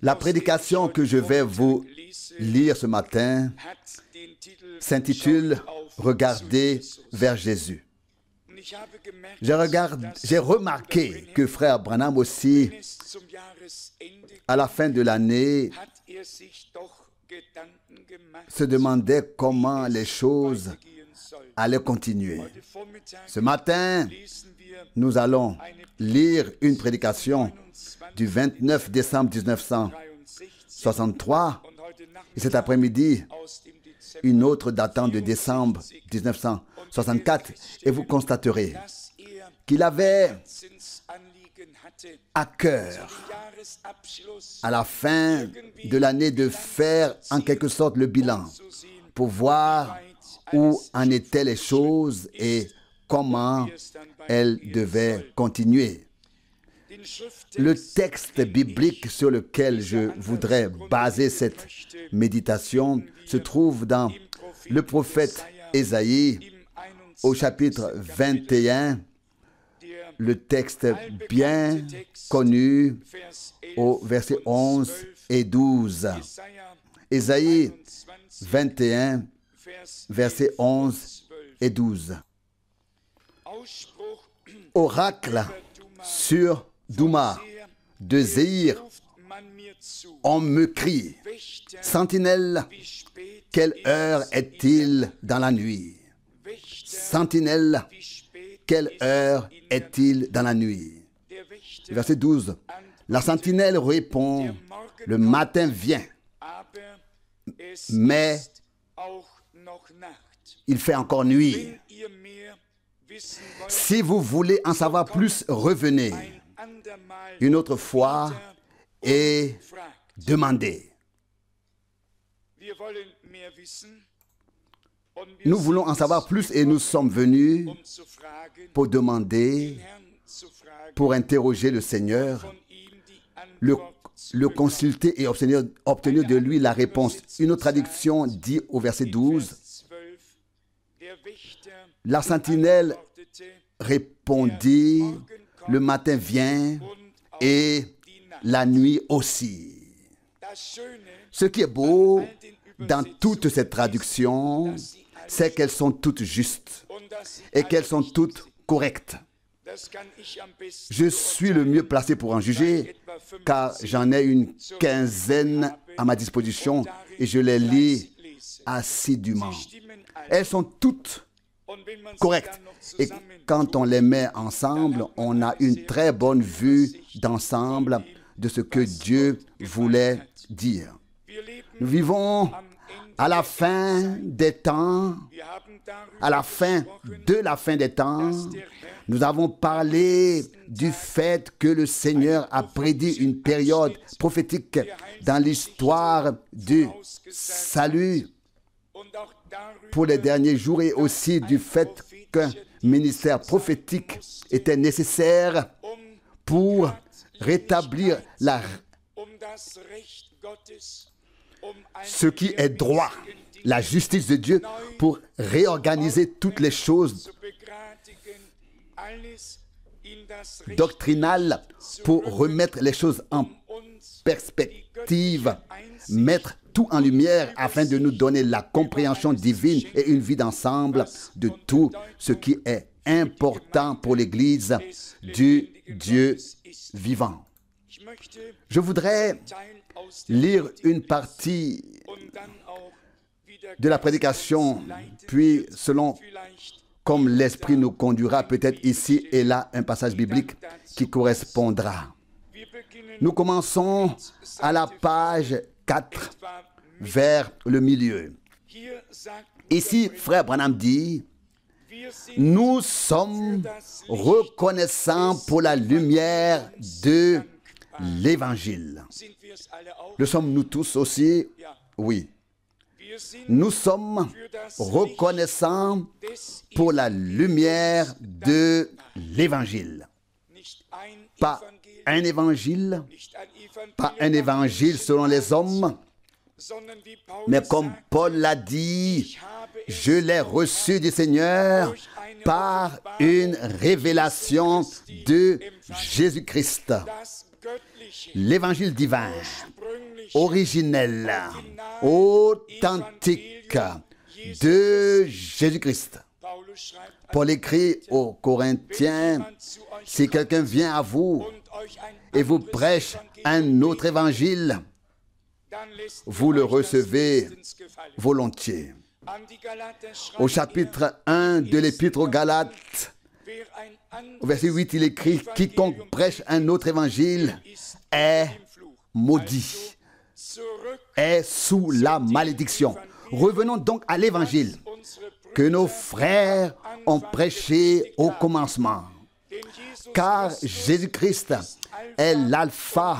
La prédication que je vais vous lire ce matin s'intitule « Regardez vers Jésus ». J'ai remarqué que frère Branham aussi, à la fin de l'année, se demandait comment les choses allaient continuer. Ce matin, nous allons lire une prédication du 29 décembre 1963 et cet après-midi, une autre datant de décembre 1964, et vous constaterez qu'il avait à cœur, à la fin de l'année, de faire en quelque sorte le bilan pour voir où en étaient les choses et comment elles devaient continuer. Le texte biblique sur lequel je voudrais baser cette méditation se trouve dans le prophète Ésaïe au chapitre 21, le texte bien connu au verset 11 et 12. Ésaïe 21, versets 11 et 12. Oracle sur Douma de Zéhir, on me crie, sentinelle, quelle heure est-il dans la nuit? Sentinelle, quelle heure est-il dans la nuit? Verset 12. La sentinelle répond, le matin vient, mais il fait encore nuit. Si vous voulez en savoir plus, revenez une autre fois et demandez. Nous voulons en savoir plus et nous sommes venus pour demander, pour interroger le Seigneur, le consulter et obtenir de lui la réponse. Une autre traduction dit au verset 12, la sentinelle répondit, le matin vient et la nuit aussi. Ce qui est beau dans toutes ces traductions, c'est qu'elles sont toutes justes et qu'elles sont toutes correctes. Je suis le mieux placé pour en juger, car j'en ai une quinzaine à ma disposition et je les lis assidûment. Elles sont toutes correctes. Et quand on les met ensemble, on a une très bonne vue d'ensemble de ce que Dieu voulait dire. Nous vivons à la fin des temps, à la fin de la fin des temps. Nous avons parlé du fait que le Seigneur a prédit une période prophétique dans l'histoire du salut pour les derniers jours et aussi du fait qu'un ministère prophétique était nécessaire pour rétablir ce qui est droit, la justice de Dieu, pour réorganiser toutes les choses doctrinales, pour remettre les choses en perspective, mettre tout en lumière afin de nous donner la compréhension divine et une vie d'ensemble de tout ce qui est important pour l'Église du Dieu vivant. Je voudrais lire une partie de la prédication, puis selon comme l'Esprit nous conduira, peut-être ici et là un passage biblique qui correspondra. Nous commençons à la page 4, vers le milieu. Ici, frère Branham dit, nous sommes reconnaissants pour la lumière de l'Évangile. Le sommes-nous tous aussi? Oui. Nous sommes reconnaissants pour la lumière de l'Évangile. Pas un évangile selon les hommes, mais comme Paul l'a dit, je l'ai reçu du Seigneur par une révélation de Jésus-Christ. l'évangile divin, originel, authentique de Jésus-Christ. Paul écrit aux Corinthiens, si quelqu'un vient à vous et vous prêche un autre évangile, vous le recevez volontiers. Au chapitre 1 de l'Épître aux Galates, au verset 8, il écrit « Quiconque prêche un autre évangile est maudit, est sous la malédiction. » Revenons donc à l'évangile que nos frères ont prêché au commencement. Car Jésus-Christ est l'alpha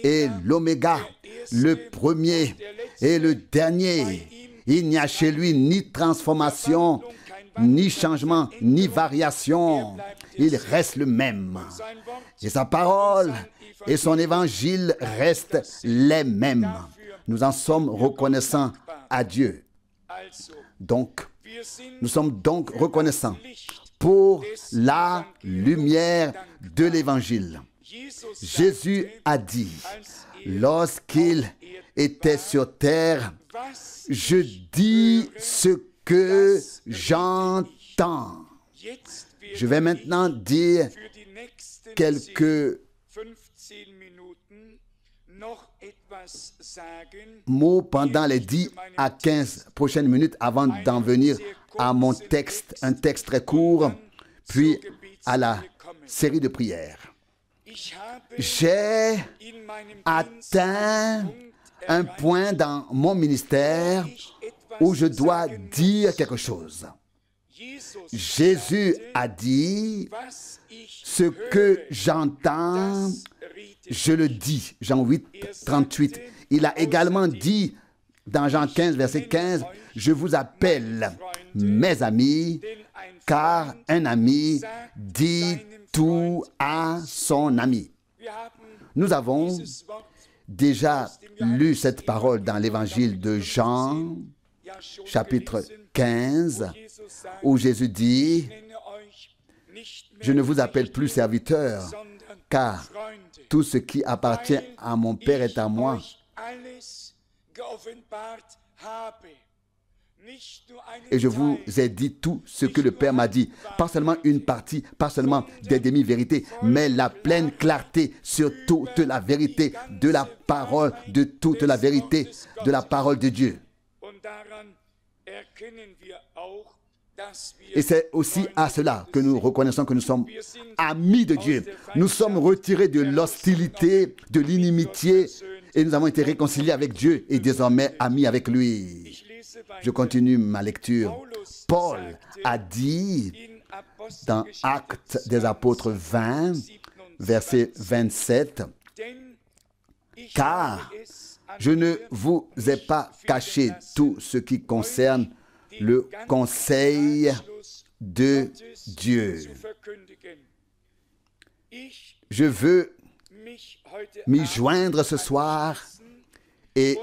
et l'oméga, le premier et le dernier. Il n'y a chez lui ni transformation, ni changement, ni variation. Il reste le même. Et sa parole et son évangile restent les mêmes. Nous en sommes reconnaissants à Dieu. Donc, nous sommes donc reconnaissants pour la lumière de l'évangile. Jésus a dit, lorsqu'il était sur terre, je dis ce que j'entends. Je vais maintenant dire quelques mots pendant les 10 à 15 prochaines minutes avant d'en venir à mon texte, un texte très court, puis à la série de prières. J'ai atteint un point dans mon ministère où je dois dire quelque chose. Jésus a dit, ce que j'entends, je le dis. Jean 8, 38. Il a également dit dans Jean 15, verset 15, je vous appelle mes amis, car un ami dit tout à son ami. Nous avons déjà lu cette parole dans l'évangile de Jean, chapitre 15, où Jésus dit, je ne vous appelle plus serviteurs, car tout ce qui appartient à mon Père est à moi. Et je vous ai dit tout ce que le Père m'a dit. Pas seulement une partie, pas seulement des demi-vérités, mais la pleine clarté sur toute la vérité de la parole, de toute la vérité de la parole de Dieu. Et c'est aussi à cela que nous reconnaissons que nous sommes amis de Dieu. Nous sommes retirés de l'hostilité, de l'inimitié, et nous avons été réconciliés avec Dieu et désormais amis avec lui. Je continue ma lecture. Paul a dit dans Actes des Apôtres 20, verset 27, « Car je ne vous ai pas caché tout ce qui concerne le conseil de Dieu. » Je veux m'y joindre ce soir et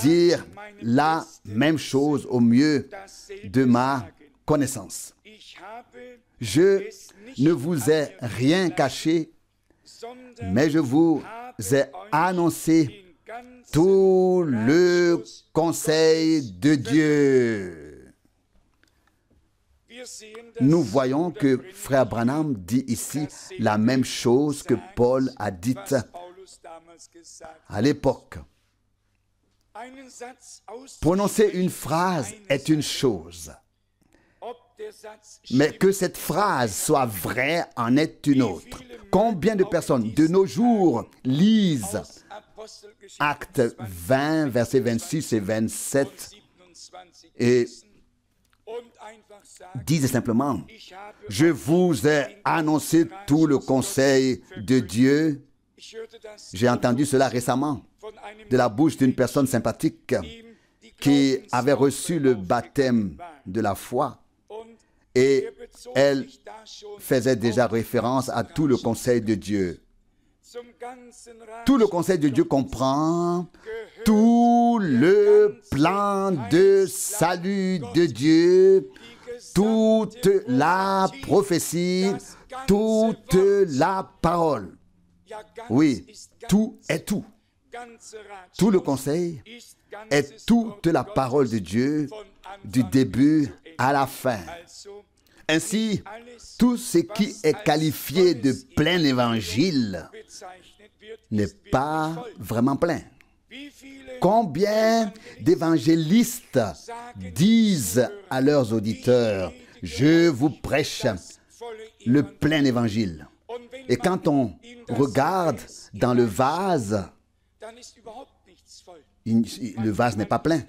dire la même chose au mieux de ma connaissance. Je ne vous ai rien caché, mais je vous ai annoncé tout le conseil de Dieu. Nous voyons que Frère Branham dit ici la même chose que Paul a dite à l'époque. Prononcer une phrase est une chose, mais que cette phrase soit vraie en est une autre. Combien de personnes de nos jours lisent Actes 20, versets 26 et 27 et disent simplement, « Je vous ai annoncé tout le conseil de Dieu. » J'ai entendu cela récemment de la bouche d'une personne sympathique qui avait reçu le baptême de la foi et elle faisait déjà référence à tout le conseil de Dieu. Tout le conseil de Dieu comprend tout le plan de salut de Dieu, toute la prophétie, toute la parole. Oui, tout est tout. Tout le conseil est toute la parole de Dieu du début à la fin. Ainsi, tout ce qui est qualifié de plein évangile n'est pas vraiment plein. Combien d'évangélistes disent à leurs auditeurs, « Je vous prêche le plein évangile ». Et quand on regarde dans le vase, le vase n'est pas plein.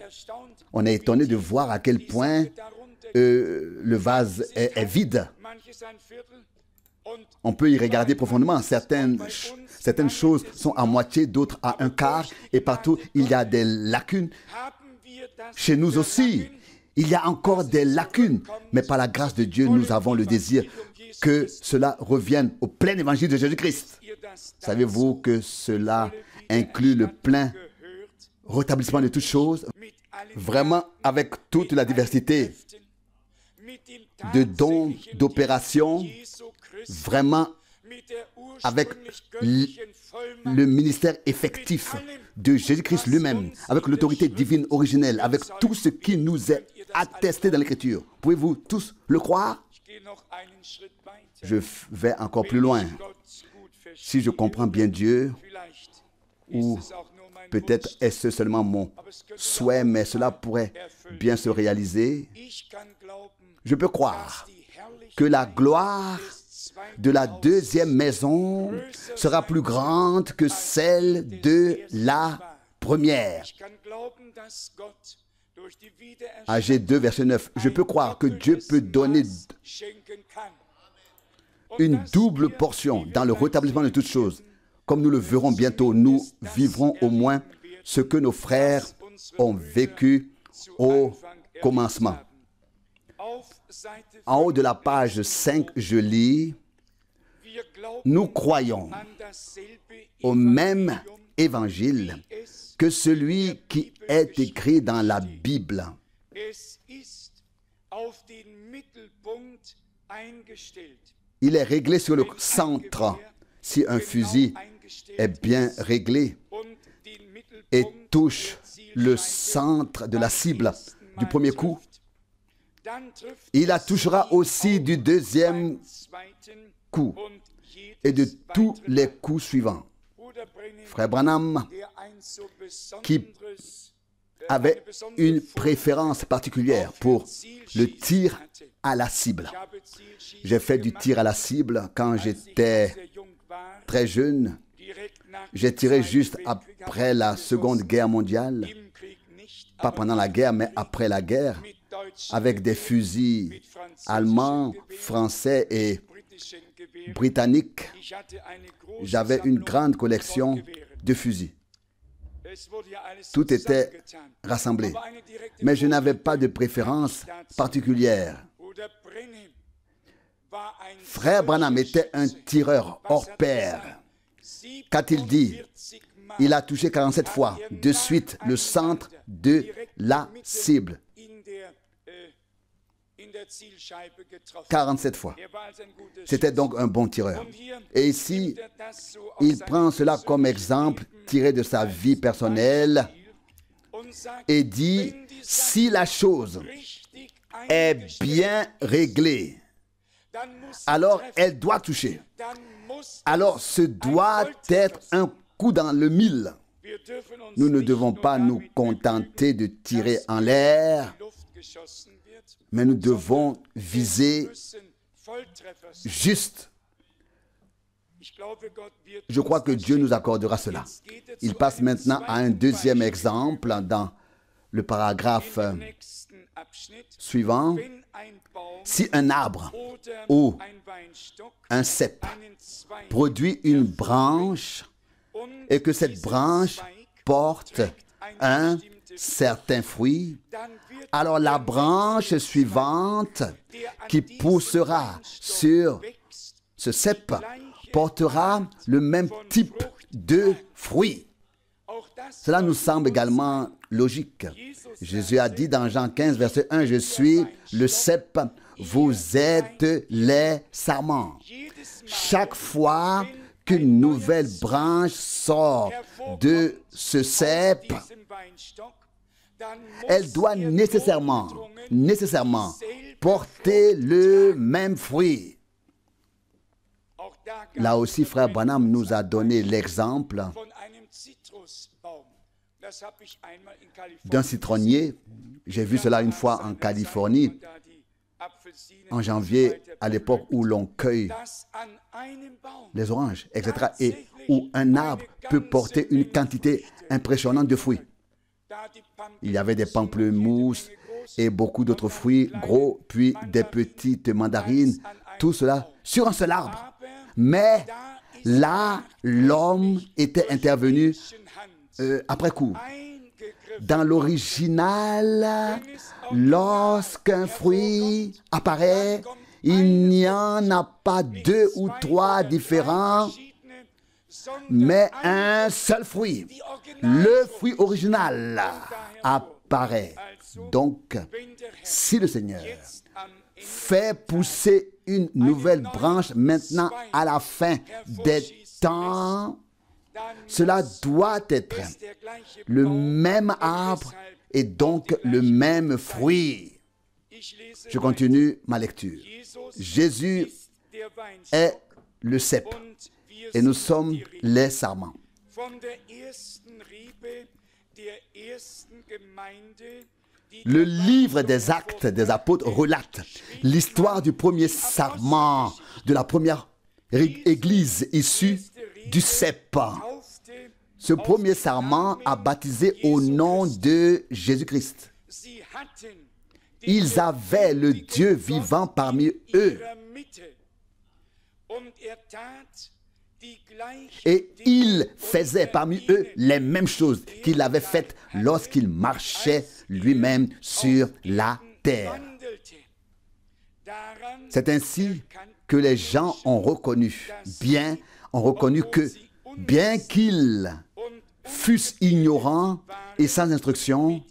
On est étonné de voir à quel point le vase est vide. On peut y regarder profondément. Certaines choses sont à moitié, d'autres à un quart, et partout il y a des lacunes. Chez nous aussi, il y a encore des lacunes, mais par la grâce de Dieu, nous avons le désir que cela revienne au plein évangile de Jésus-Christ. Savez-vous que cela inclut le plein rétablissement de toutes choses, vraiment avec toute la diversité de dons, d'opérations, vraiment avec le ministère effectif de Jésus-Christ lui-même, avec l'autorité divine originelle, avec tout ce qui nous est attesté dans l'Écriture. Pouvez-vous tous le croire? Je vais encore plus loin. Si je comprends bien Dieu, ou peut-être est-ce seulement mon souhait, mais cela pourrait bien se réaliser, je peux croire que la gloire de la deuxième maison sera plus grande que celle de la première. Ag 2, verset 9. Je peux croire que Dieu peut donner une double portion dans le rétablissement de toutes choses. Comme nous le verrons bientôt, nous vivrons au moins ce que nos frères ont vécu au commencement. En haut de la page 5, je lis, « Nous croyons au même évangile que celui qui est écrit dans la Bible. » Il est réglé sur le centre. Si un fusil est bien réglé et touche le centre de la cible du premier coup, il la touchera aussi du deuxième coup et de tous les coups suivants. Frère Branham, qui avait une préférence particulière pour le tir à la cible. J'ai fait du tir à la cible quand j'étais très jeune. J'ai tiré juste après la Seconde Guerre mondiale, pas pendant la guerre, mais après la guerre, avec des fusils allemands, français et britanniques. J'avais une grande collection de fusils. Tout était rassemblé. Mais je n'avais pas de préférence particulière. Frère Branham était un tireur hors pair. Qu'a-t-il dit? Il a touché 47 fois de suite le centre de la cible. 47 fois. C'était donc un bon tireur. Et ici, il prend cela comme exemple tiré de sa vie personnelle et dit, si la chose est bien réglée, alors elle doit toucher. Alors ce doit être un coup dans le mille. Nous ne devons pas nous contenter de tirer en l'air, mais nous devons viser juste. Je crois que Dieu nous accordera cela. Il passe maintenant à un deuxième exemple dans le paragraphe suivant. Si un arbre ou un cep produit une branche et que cette branche porte un certain fruit, alors la branche suivante qui poussera sur ce cep portera le même type de fruit. Cela nous semble également logique. Jésus a dit dans Jean 15, verset 1, « Je suis le cep, vous êtes les sarments. » Chaque fois qu'une nouvelle branche sort de ce cep, elle doit nécessairement porter le même fruit. Là aussi, frère Branham nous a donné l'exemple d'un citronnier. J'ai vu cela une fois en Californie, en janvier, à l'époque où l'on cueille les oranges, etc. Et où un arbre peut porter une quantité impressionnante de fruits. Il y avait des pamplemousses et beaucoup d'autres fruits gros, puis des petites mandarines, tout cela sur un seul arbre. Mais là, l'homme était intervenu après coup. Dans l'original, lorsqu'un fruit apparaît, il n'y en a pas deux ou trois différents, mais un seul fruit. Le fruit original apparaît. Donc, si le Seigneur fait pousser une nouvelle branche maintenant à la fin des temps, cela doit être le même arbre et donc le même fruit. Je continue ma lecture. Jésus est le cep et nous sommes les sarments. Le livre des Actes des Apôtres relate l'histoire du premier sarment de la première église issue du cep. Ce premier sarment a baptisé au nom de Jésus-Christ. Ils avaient le Dieu vivant parmi eux. Et il faisait parmi eux les mêmes choses qu'il avait faites lorsqu'il marchait lui-même sur la terre. C'est ainsi que les gens ont reconnu que bien qu'ils fussent ignorants et sans instruction,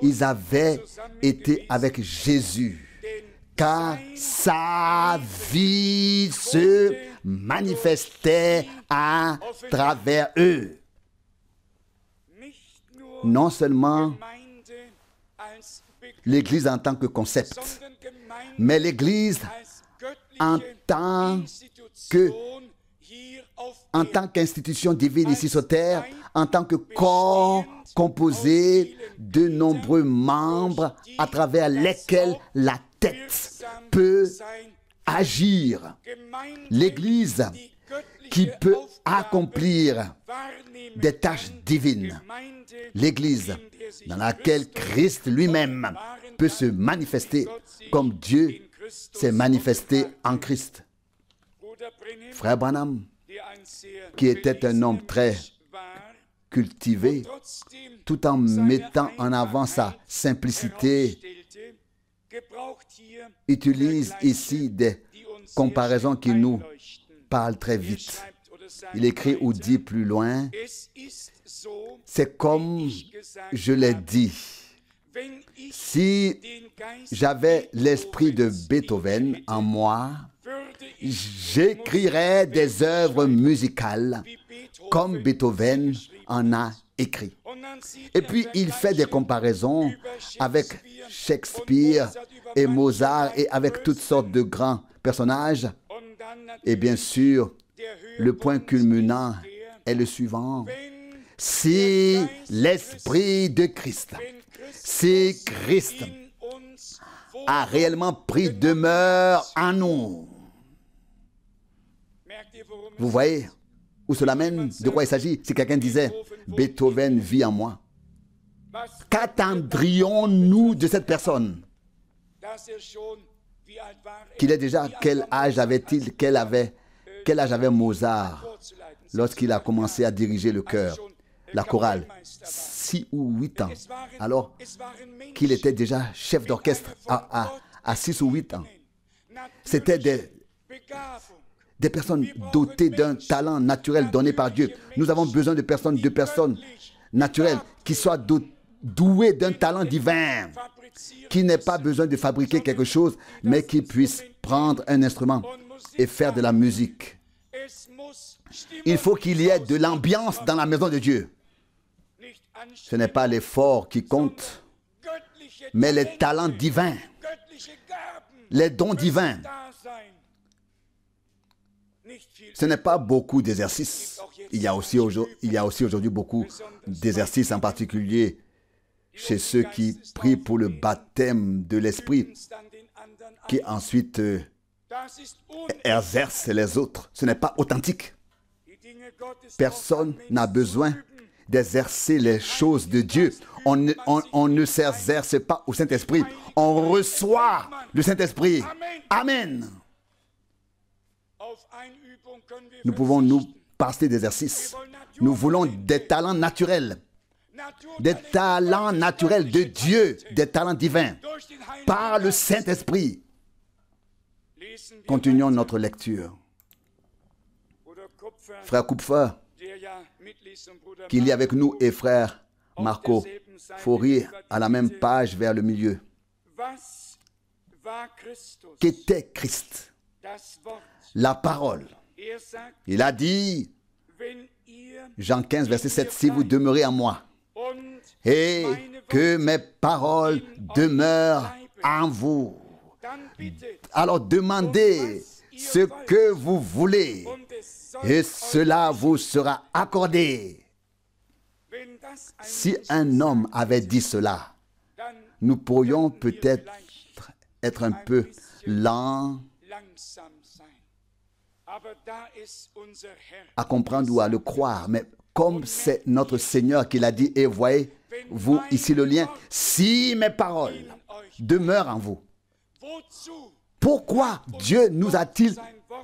ils avaient été avec Jésus, car sa vie se manifestait à travers eux. Non seulement l'Église en tant que concept, mais l'Église en tant qu'institution divine ici sur terre, en tant que corps composé de nombreux membres à travers lesquels la tête peut agir. L'Église qui peut accomplir des tâches divines. L'Église dans laquelle Christ lui-même peut se manifester comme Dieu s'est manifesté en Christ. Frère Branham, qui était un homme très cultivé, tout en mettant en avant sa simplicité, utilise ici des comparaisons qui nous parlent très vite. Il écrit ou dit plus loin, c'est comme je l'ai dit, si j'avais l'esprit de Beethoven en moi, j'écrirais des œuvres musicales comme Beethoven en a écrit. Et puis il fait des comparaisons avec Shakespeare et Mozart et avec toutes sortes de grands personnages. Et bien sûr, le point culminant est le suivant. Si l'Esprit de Christ, si Christ a réellement pris demeure en nous, vous voyez où cela mène, de quoi il s'agit? Si quelqu'un disait, Beethoven vit en moi, qu'attendrions-nous de cette personne? Qu'il est déjà, quel âge avait-il, quel âge avait Mozart lorsqu'il a commencé à diriger le chœur, la chorale? 6 ou 8 ans. Alors qu'il était déjà chef d'orchestre à 6 ou 8 ans. C'était des personnes dotées d'un talent naturel donné par Dieu. Nous avons besoin de personnes naturelles qui soient douées d'un talent divin, qui n'aient pas besoin de fabriquer quelque chose, mais qui puissent prendre un instrument et faire de la musique. Il faut qu'il y ait de l'ambiance dans la maison de Dieu. Ce n'est pas l'effort qui compte, mais les talents divins, les dons divins. Ce n'est pas beaucoup d'exercices. Il y a aussi aujourd'hui beaucoup d'exercices, en particulier chez ceux qui prient pour le baptême de l'Esprit, qui ensuite exercent les autres. Ce n'est pas authentique. Personne n'a besoin d'exercer les choses de Dieu. On ne s'exerce pas au Saint-Esprit. On reçoit le Saint-Esprit. Amen. Nous pouvons nous passer d'exercices. Nous voulons des talents naturels. Des talents naturels de Dieu, des talents divins, par le Saint-Esprit. Continuons notre lecture. Frère Kupfer, qui lit avec nous, et frère Marco, faut rire à la même page vers le milieu. Qu'était Christ? La parole. Il a dit, Jean 15, verset 7, si vous demeurez en moi, et que mes paroles demeurent en vous, alors demandez ce que vous voulez, et cela vous sera accordé. Si un homme avait dit cela, nous pourrions peut-être être un peu lents à comprendre ou à le croire, mais comme c'est notre Seigneur qui l'a dit, et voyez, vous, ici le lien, si mes paroles demeurent en vous, pourquoi Dieu nous a-t-il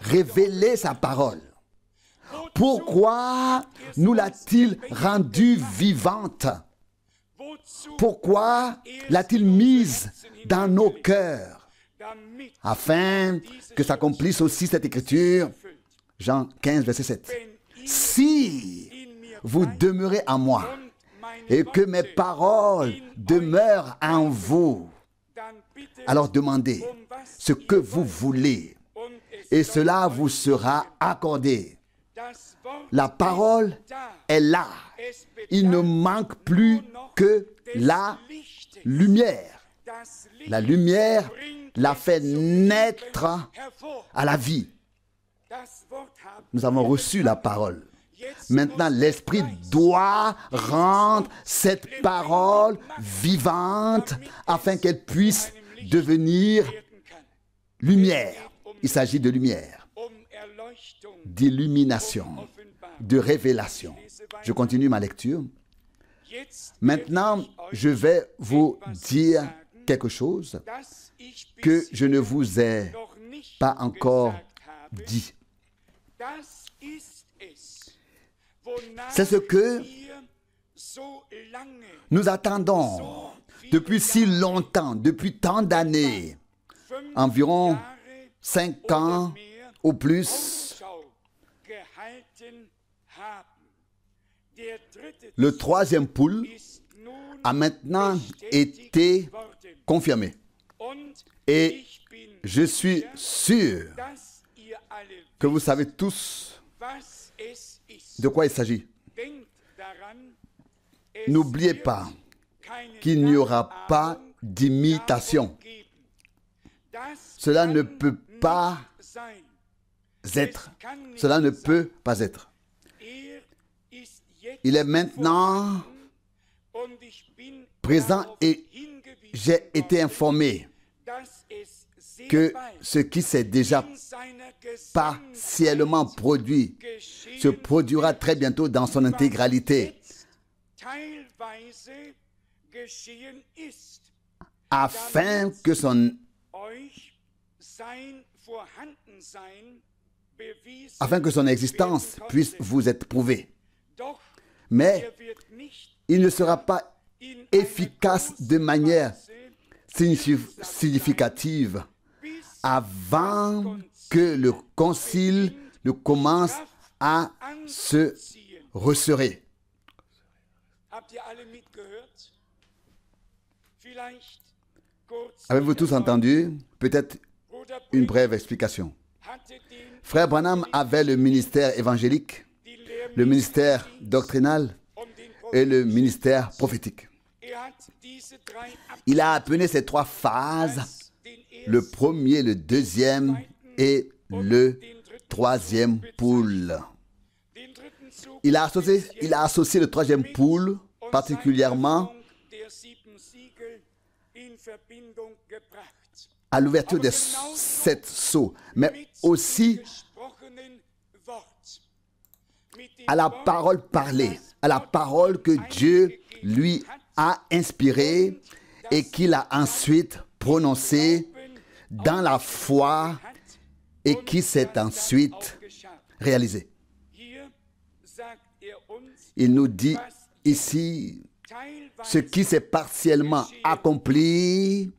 révélé sa parole? Pourquoi nous l'a-t-il rendue vivante? Pourquoi l'a-t-il mise dans nos cœurs? Afin que s'accomplisse aussi cette écriture, Jean 15, verset 7. Si vous demeurez en moi et que mes paroles demeurent en vous, alors demandez ce que vous voulez et cela vous sera accordé. La parole est là. Il ne manque plus que la lumière. La lumière l'a fait naître à la vie. Nous avons reçu la parole. Maintenant, l'Esprit doit rendre cette parole vivante afin qu'elle puisse devenir lumière. Il s'agit de lumière, d'illumination, de révélation. Je continue ma lecture. Maintenant, je vais vous dire quelque chose que je ne vous ai pas encore dit. C'est ce que nous attendons depuis si longtemps, depuis tant d'années, environ 5 ans ou plus. Le troisième poule a maintenant été confirmé. Et je suis sûr que vous savez tous de quoi il s'agit. N'oubliez pas qu'il n'y aura pas d'imitation. Cela ne peut pas être. Cela ne peut pas être. Il est maintenant présent et j'ai été informé que ce qui s'est déjà partiellement produit se produira très bientôt dans son intégralité, afin que son existence puisse vous être prouvée. Mais il ne sera pas efficace de manière significative avant que le concile ne commence à se resserrer. Avez-vous tous entendu? Peut-être une brève explication. Frère Branham avait le ministère évangélique, le ministère doctrinal et le ministère prophétique. Il a appelé ces trois phases, le premier, le deuxième et le troisième pôle. Il a associé le troisième pôle particulièrement à l'ouverture des 7 sceaux, mais aussi à la parole parlée, à la parole que Dieu lui a inspirée et qu'il a ensuite prononcée dans la foi et qui s'est ensuite réalisée. Il nous dit ici, ce qui s'est partiellement accompli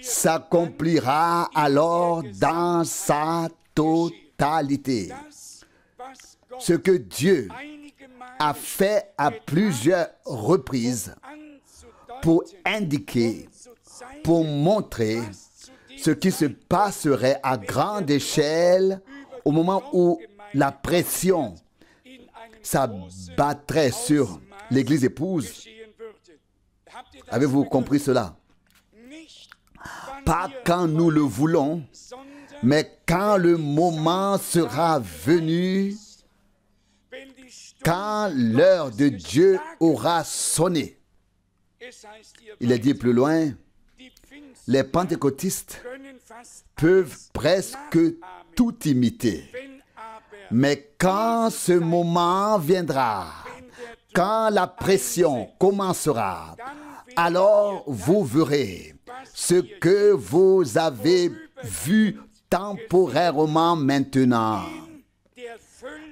s'accomplira alors dans sa totalité. Ce que Dieu a fait à plusieurs reprises pour indiquer, pour montrer ce qui se passerait à grande échelle au moment où la pression s'abattrait sur l'Église épouse. Avez-vous compris cela? Pas quand nous le voulons, mais quand le moment sera venu, quand l'heure de Dieu aura sonné. Il est dit plus loin, les pentecôtistes peuvent presque tout imiter. Mais quand ce moment viendra, quand la pression commencera, alors vous verrez ce que vous avez vu temporairement maintenant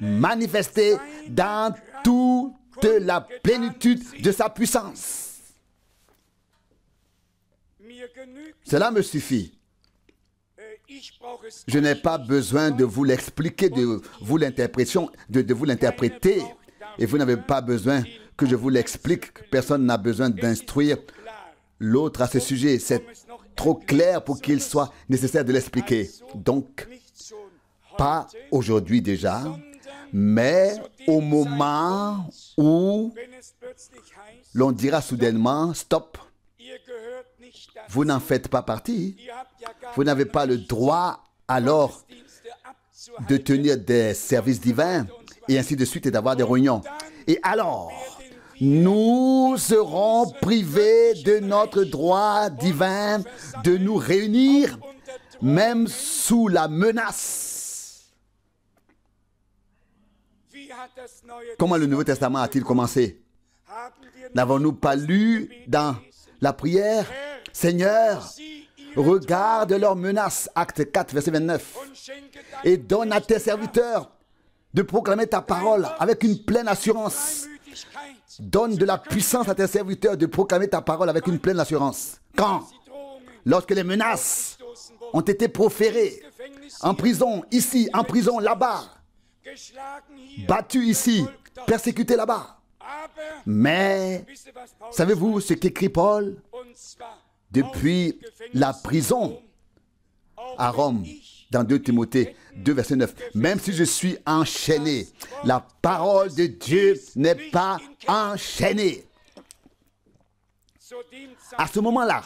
manifesté dans toute la plénitude de sa puissance. Cela me suffit. Je n'ai pas besoin de vous l'expliquer, de vous l'interpréter. Et vous n'avez pas besoin que je vous l'explique. Personne n'a besoin d'instruire l'autre à ce sujet. C'est trop clair pour qu'il soit nécessaire de l'expliquer. Donc, pas aujourd'hui déjà, mais au moment où l'on dira soudainement, stop, vous n'en faites pas partie. Vous n'avez pas le droit alors de tenir des services divins et ainsi de suite et d'avoir des réunions. Et alors, nous serons privés de notre droit divin de nous réunir, même sous la menace. Comment le Nouveau Testament a-t-il commencé? N'avons-nous pas lu dans la prière, Seigneur, regarde leurs menaces, acte 4, verset 29, et donne à tes serviteurs de proclamer ta parole avec une pleine assurance. Donne de la puissance à tes serviteurs de proclamer ta parole avec une pleine assurance. Quand? Lorsque les menaces ont été proférées, en prison ici, en prison là-bas, battus ici, persécutés là-bas. Mais, savez-vous ce qu'écrit Paul? Depuis la prison à Rome, dans 2 Timothée 2, verset 9. Même si je suis enchaîné, la parole de Dieu n'est pas enchaînée. À ce moment-là,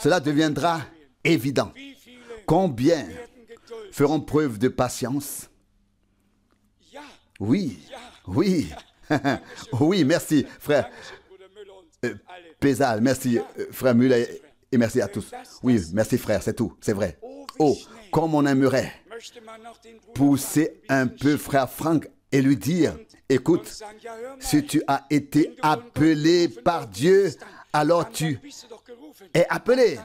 cela deviendra évident. Combien feront preuve de patience? Oui, oui, oui, merci, frère Pézal, merci, frère Muller, et merci à tous. Oui, merci, frère, c'est tout, c'est vrai. Oh, comme on aimerait pousser un peu frère Franck et lui dire, écoute, si tu as été appelé par Dieu, alors tu es appelé.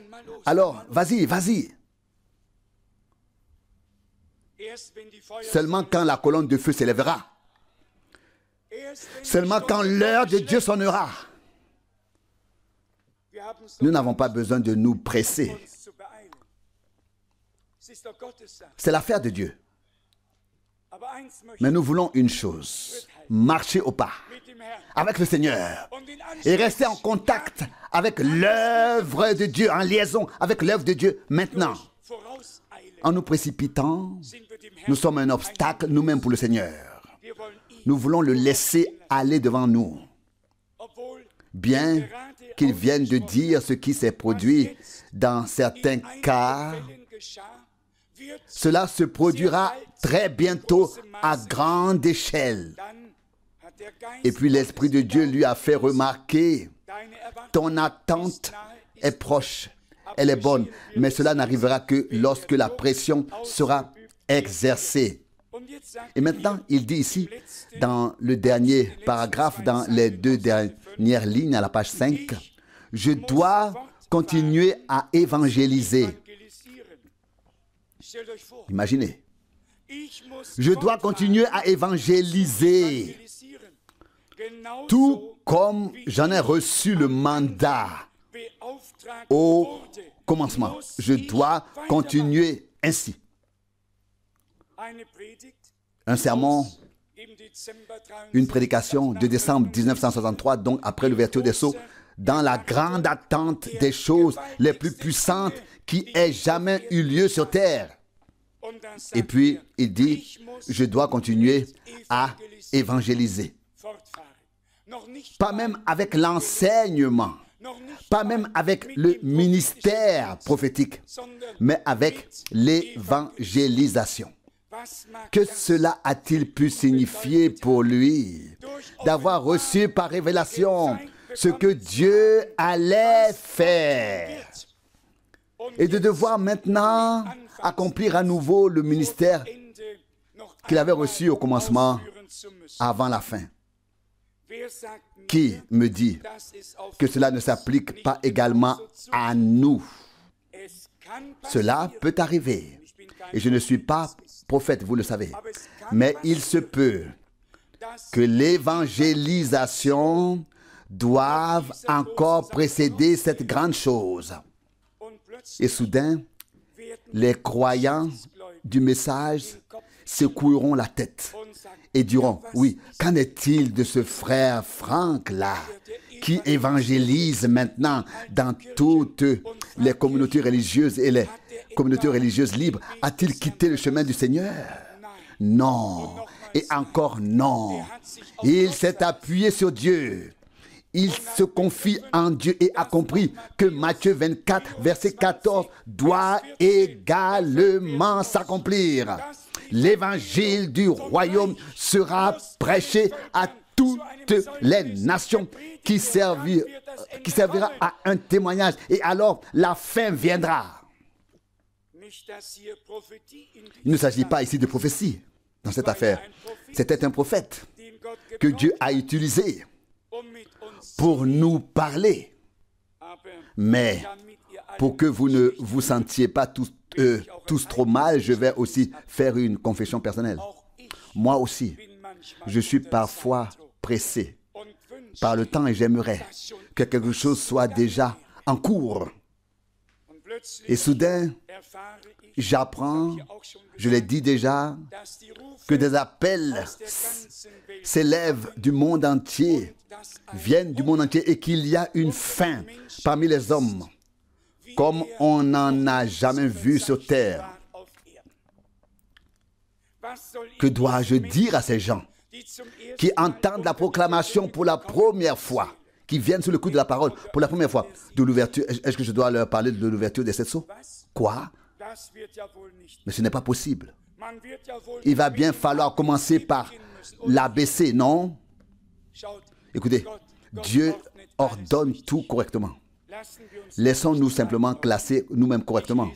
Alors, vas-y, vas-y. Seulement quand la colonne de feu s'élèvera, seulement quand l'heure de Dieu sonnera, nous n'avons pas besoin de nous presser. C'est l'affaire de Dieu. Mais nous voulons une chose, marcher au pas avec le Seigneur et rester en contact avec l'œuvre de Dieu, en liaison avec l'œuvre de Dieu maintenant. en nous précipitant, nous sommes un obstacle nous-mêmes pour le Seigneur. Nous voulons le laisser aller devant nous. Bien qu'il vienne de dire ce qui s'est produit dans certains cas, cela se produira très bientôt à grande échelle. Et puis l'Esprit de Dieu lui a fait remarquer, ton attente est proche, elle est bonne, mais cela n'arrivera que lorsque la pression sera exercée. Et maintenant, il dit ici, dans le dernier paragraphe, dans les 2 dernières lignes à la page 5, « Je dois continuer à évangéliser. » Imaginez. Je dois continuer à évangéliser. Tout comme j'en ai reçu le mandat au commencement. Je dois continuer ainsi. Un sermon, une prédication de décembre 1963, donc après l'ouverture des sceaux, dans la grande attente des choses les plus puissantes qui aient jamais eu lieu sur terre. Et puis, il dit, je dois continuer à évangéliser. Pas même avec l'enseignement, pas même avec le ministère prophétique, mais avec l'évangélisation. Que cela a-t-il pu signifier pour lui d'avoir reçu par révélation ce que Dieu allait faire et de devoir maintenant accomplir à nouveau le ministère qu'il avait reçu au commencement avant la fin. Qui me dit que cela ne s'applique pas également à nous? Cela peut arriver. Et je ne suis pas prophète, vous le savez. Mais il se peut que l'évangélisation doive encore précéder cette grande chose. Et soudain, les croyants du message secoueront la tête et diront, oui, qu'en est-il de ce frère Franck-là qui évangélise maintenant dans toutes les communautés religieuses et les communautés religieuses libres? A-t-il quitté le chemin du Seigneur? Non, et encore non. Il s'est appuyé sur Dieu. Il se confie en Dieu et a compris que Matthieu 24, verset 14, doit également s'accomplir. L'évangile du royaume sera prêché à toutes les nations qui servira à un témoignage. Et alors, la fin viendra. Il ne s'agit pas ici de prophétie dans cette affaire. C'était un prophète que Dieu a utilisé pour nous parler. Mais pour que vous ne vous sentiez pas tous trop mal, je vais aussi faire une confession personnelle. Moi aussi, je suis parfois pressé par le temps et j'aimerais que quelque chose soit déjà en cours. Et soudain, j'apprends, je l'ai dit déjà, que des appels s'élèvent du monde entier, viennent du monde entier et qu'il y a une faim parmi les hommes, comme on n'en a jamais vu sur terre. Que dois-je dire à ces gens qui entendent la proclamation pour la première fois, qui viennent sous le coup de la parole pour la première fois, de l'ouverture? Est-ce que je dois leur parler de l'ouverture des 7 sceaux? Quoi? Mais ce n'est pas possible. Il va bien falloir commencer par l'ABC, non? Écoutez, Dieu ordonne tout correctement. Laissons-nous simplement classer nous-mêmes correctement.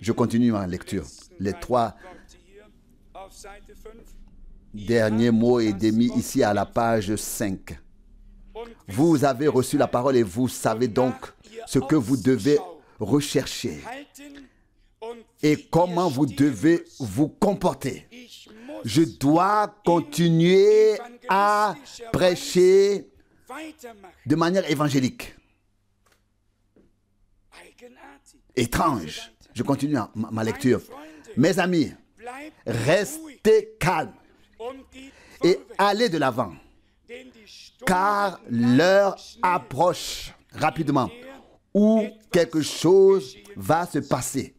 Je continue ma lecture. Les 3 derniers mots et demi ici à la page 5. Vous avez reçu la parole et vous savez donc ce que vous devez rechercher et comment vous devez vous comporter. Je dois continuer à prêcher de manière évangélique. Étrange. Je continue ma lecture. Mes amis, restez calmes et allez de l'avant, car l'heure approche rapidement où quelque chose va se passer.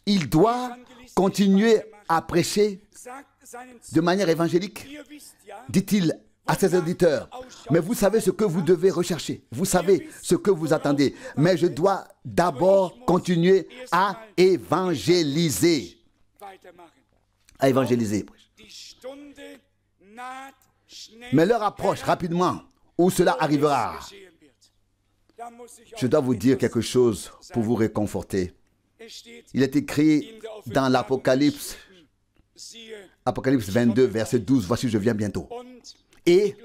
Il doit continuer à prêcher de manière évangélique, dit-il à ses auditeurs. Mais vous savez ce que vous devez rechercher. Vous savez ce que vous attendez. Mais je dois d'abord continuer à évangéliser. À évangéliser. Mais l'heure approche rapidement où cela arrivera. Je dois vous dire quelque chose pour vous réconforter. Il est écrit dans l'Apocalypse, Apocalypse 22, verset 12, « Voici, je viens bientôt. » Et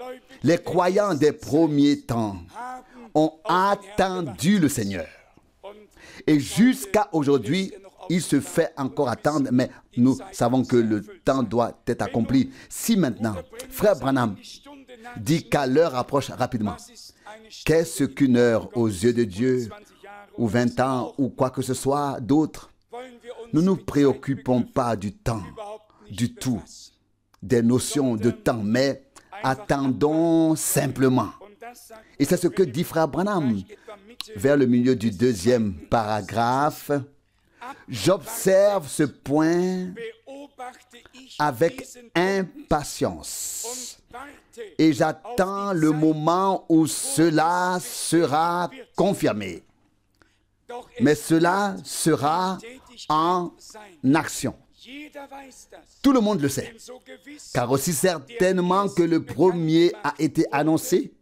les croyants des premiers temps ont attendu le Seigneur. Et jusqu'à aujourd'hui, il se fait encore attendre, mais nous savons que le temps doit être accompli. Si maintenant, frère Branham dit qu'à l'heure approche rapidement, qu'est-ce qu'une heure aux yeux de Dieu, ou 20 ans, ou quoi que ce soit d'autre? Nous ne nous préoccupons pas du temps, du tout, des notions de temps, mais attendons simplement. Et c'est ce que dit frère Branham vers le milieu du deuxième paragraphe. J'observe ce point avec impatience et j'attends le moment où cela sera confirmé. Mais cela sera en action. Tout le monde le sait, car aussi certainement que le premier a été annoncé,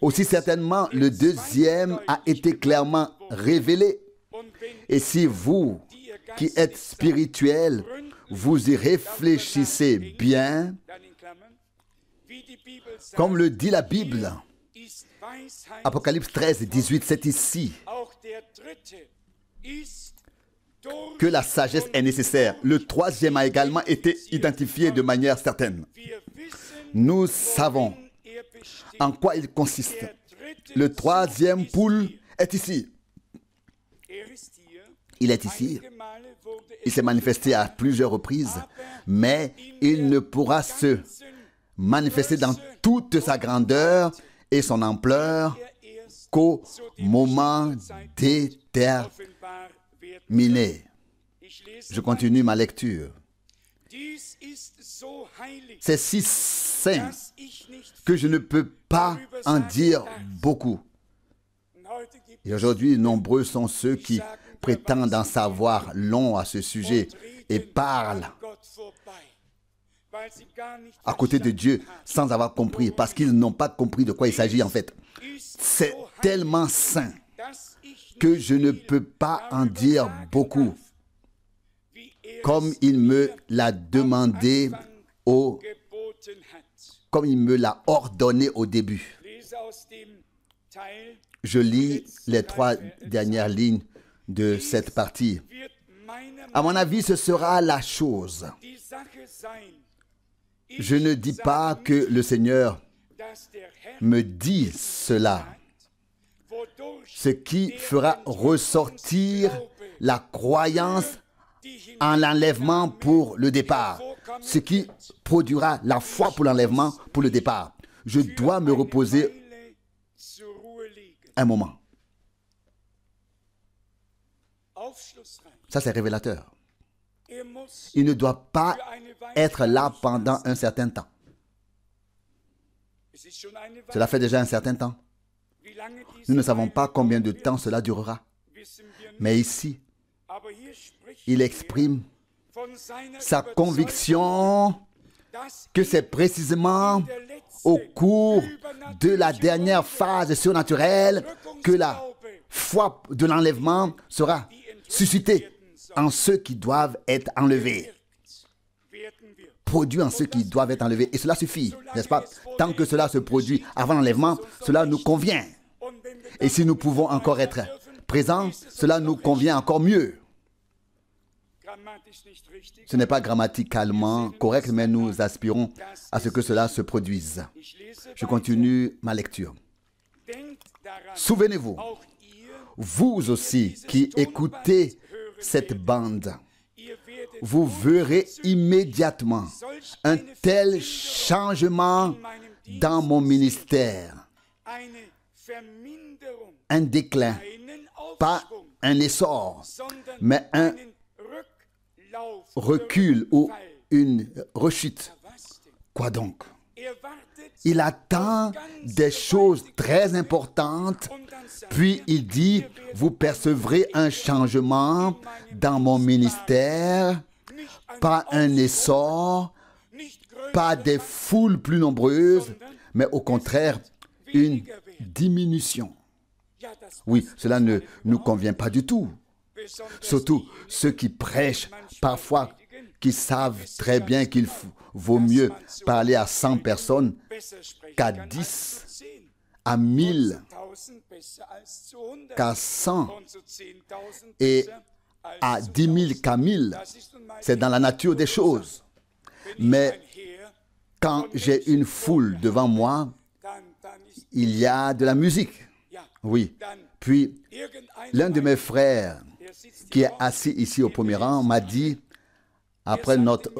aussi certainement le deuxième a été clairement révélé. Et si vous, qui êtes spirituels, vous y réfléchissez bien, comme le dit la Bible, Apocalypse 13, 18, c'est ici que la sagesse est nécessaire. Le troisième a également été identifié de manière certaine. Nous savons en quoi il consiste. Le troisième poule est ici. Il est ici. Il s'est manifesté à plusieurs reprises, mais il ne pourra se manifester dans toute sa grandeur et son ampleur qu'au moment déterminé. Je continue ma lecture. C'est si saint que je ne peux pas en dire beaucoup. Et aujourd'hui, nombreux sont ceux qui prétendent en savoir long à ce sujet et parlent à côté de Dieu sans avoir compris, parce qu'ils n'ont pas compris de quoi il s'agit en fait. C'est tellement saint que je ne peux pas en dire beaucoup, comme il me l'a demandé, comme il me l'a ordonné au début. Je lis les 3 dernières lignes de cette partie. À mon avis, ce sera la chose. Je ne dis pas que le Seigneur me dit cela. Ce qui fera ressortir la croyance en l'enlèvement pour le départ. Ce qui produira la foi pour l'enlèvement pour le départ. Je dois me reposer un moment. Ça, c'est révélateur. Il ne doit pas être là pendant un certain temps. Cela fait déjà un certain temps. Nous ne savons pas combien de temps cela durera. Mais ici, il exprime sa conviction que c'est précisément au cours de la dernière phase surnaturelle que la foi de l'enlèvement sera suscitée en ceux qui doivent être enlevés. Produit en ceux qui doivent être enlevés. Et cela suffit, n'est-ce pas? Tant que cela se produit avant l'enlèvement, cela nous convient. Et si nous pouvons encore être présents, cela nous convient encore mieux. Ce n'est pas grammaticalement correct, mais nous aspirons à ce que cela se produise. Je continue ma lecture. Souvenez-vous, vous aussi qui écoutez cette bande, vous verrez immédiatement un tel changement dans mon ministère. Un déclin, pas un essor, mais un recul ou une rechute. Quoi donc? Il attend des choses très importantes, puis il dit, vous percevrez un changement dans mon ministère, pas un essor, pas des foules plus nombreuses, mais au contraire, une diminution. Oui, cela ne nous convient pas du tout. Surtout ceux qui prêchent parfois, qui savent très bien qu'il vaut mieux parler à 100 personnes qu'à 10, à 1000, qu'à 100 et à 10 000 qu'à 1000. C'est dans la nature des choses. Mais quand j'ai une foule devant moi, il y a de la musique. Oui. Puis, l'un de mes frères, qui est assis ici au premier rang, m'a dit, après notre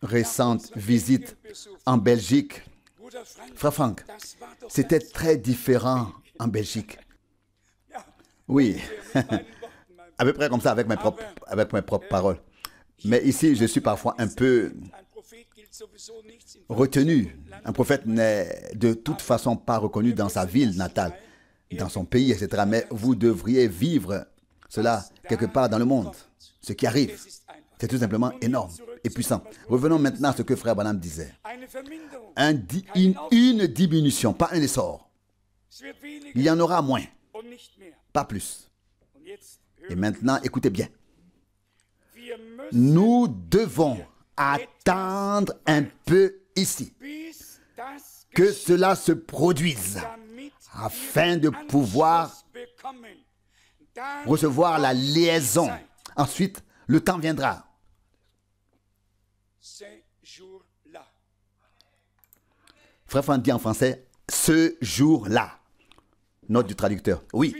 récente visite en Belgique, frère Franck, c'était très différent en Belgique. Oui, à peu près comme ça, avec mes propres paroles. Mais ici, je suis parfois un peu retenu. Un prophète n'est de toute façon pas reconnu dans sa ville natale, dans son pays, etc. Mais vous devriez vivre cela quelque part dans le monde. Ce qui arrive, c'est tout simplement énorme et puissant. Revenons maintenant à ce que frère Branham disait. Une diminution, pas un essor. Il y en aura moins, pas plus. Et maintenant, écoutez bien. Nous devons attendre un peu ici, que cela se produise, afin de pouvoir recevoir la liaison. Ensuite, le temps viendra. Frère Franck dit en français, ce jour-là. Note du traducteur. Oui.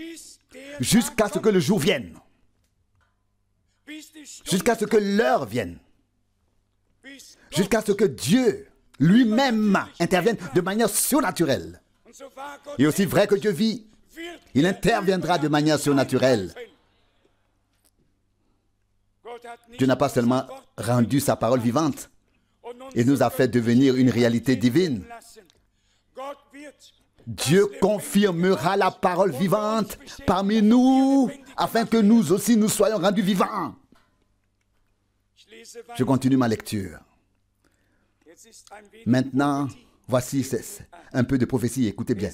Jusqu'à ce que le jour vienne. Jusqu'à ce que l'heure vienne. Jusqu'à ce que Dieu lui-même intervienne de manière surnaturelle. Et aussi vrai que Dieu vit, il interviendra de manière surnaturelle. Dieu n'a pas seulement rendu sa parole vivante, il nous a fait devenir une réalité divine. Dieu confirmera la parole vivante parmi nous, afin que nous aussi nous soyons rendus vivants. Je continue ma lecture. Maintenant, voici un peu de prophétie, écoutez bien.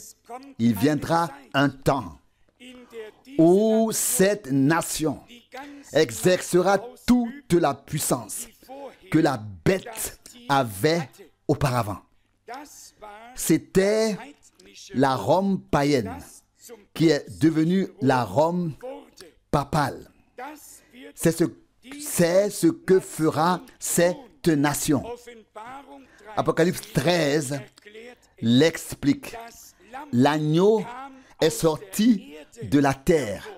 Il viendra un temps où cette nation exercera toute la puissance que la bête avait auparavant. C'était la Rome païenne qui est devenue la Rome papale. C'est ce que fera cette nation. Apocalypse 13 l'explique. L'agneau est sorti de la terre.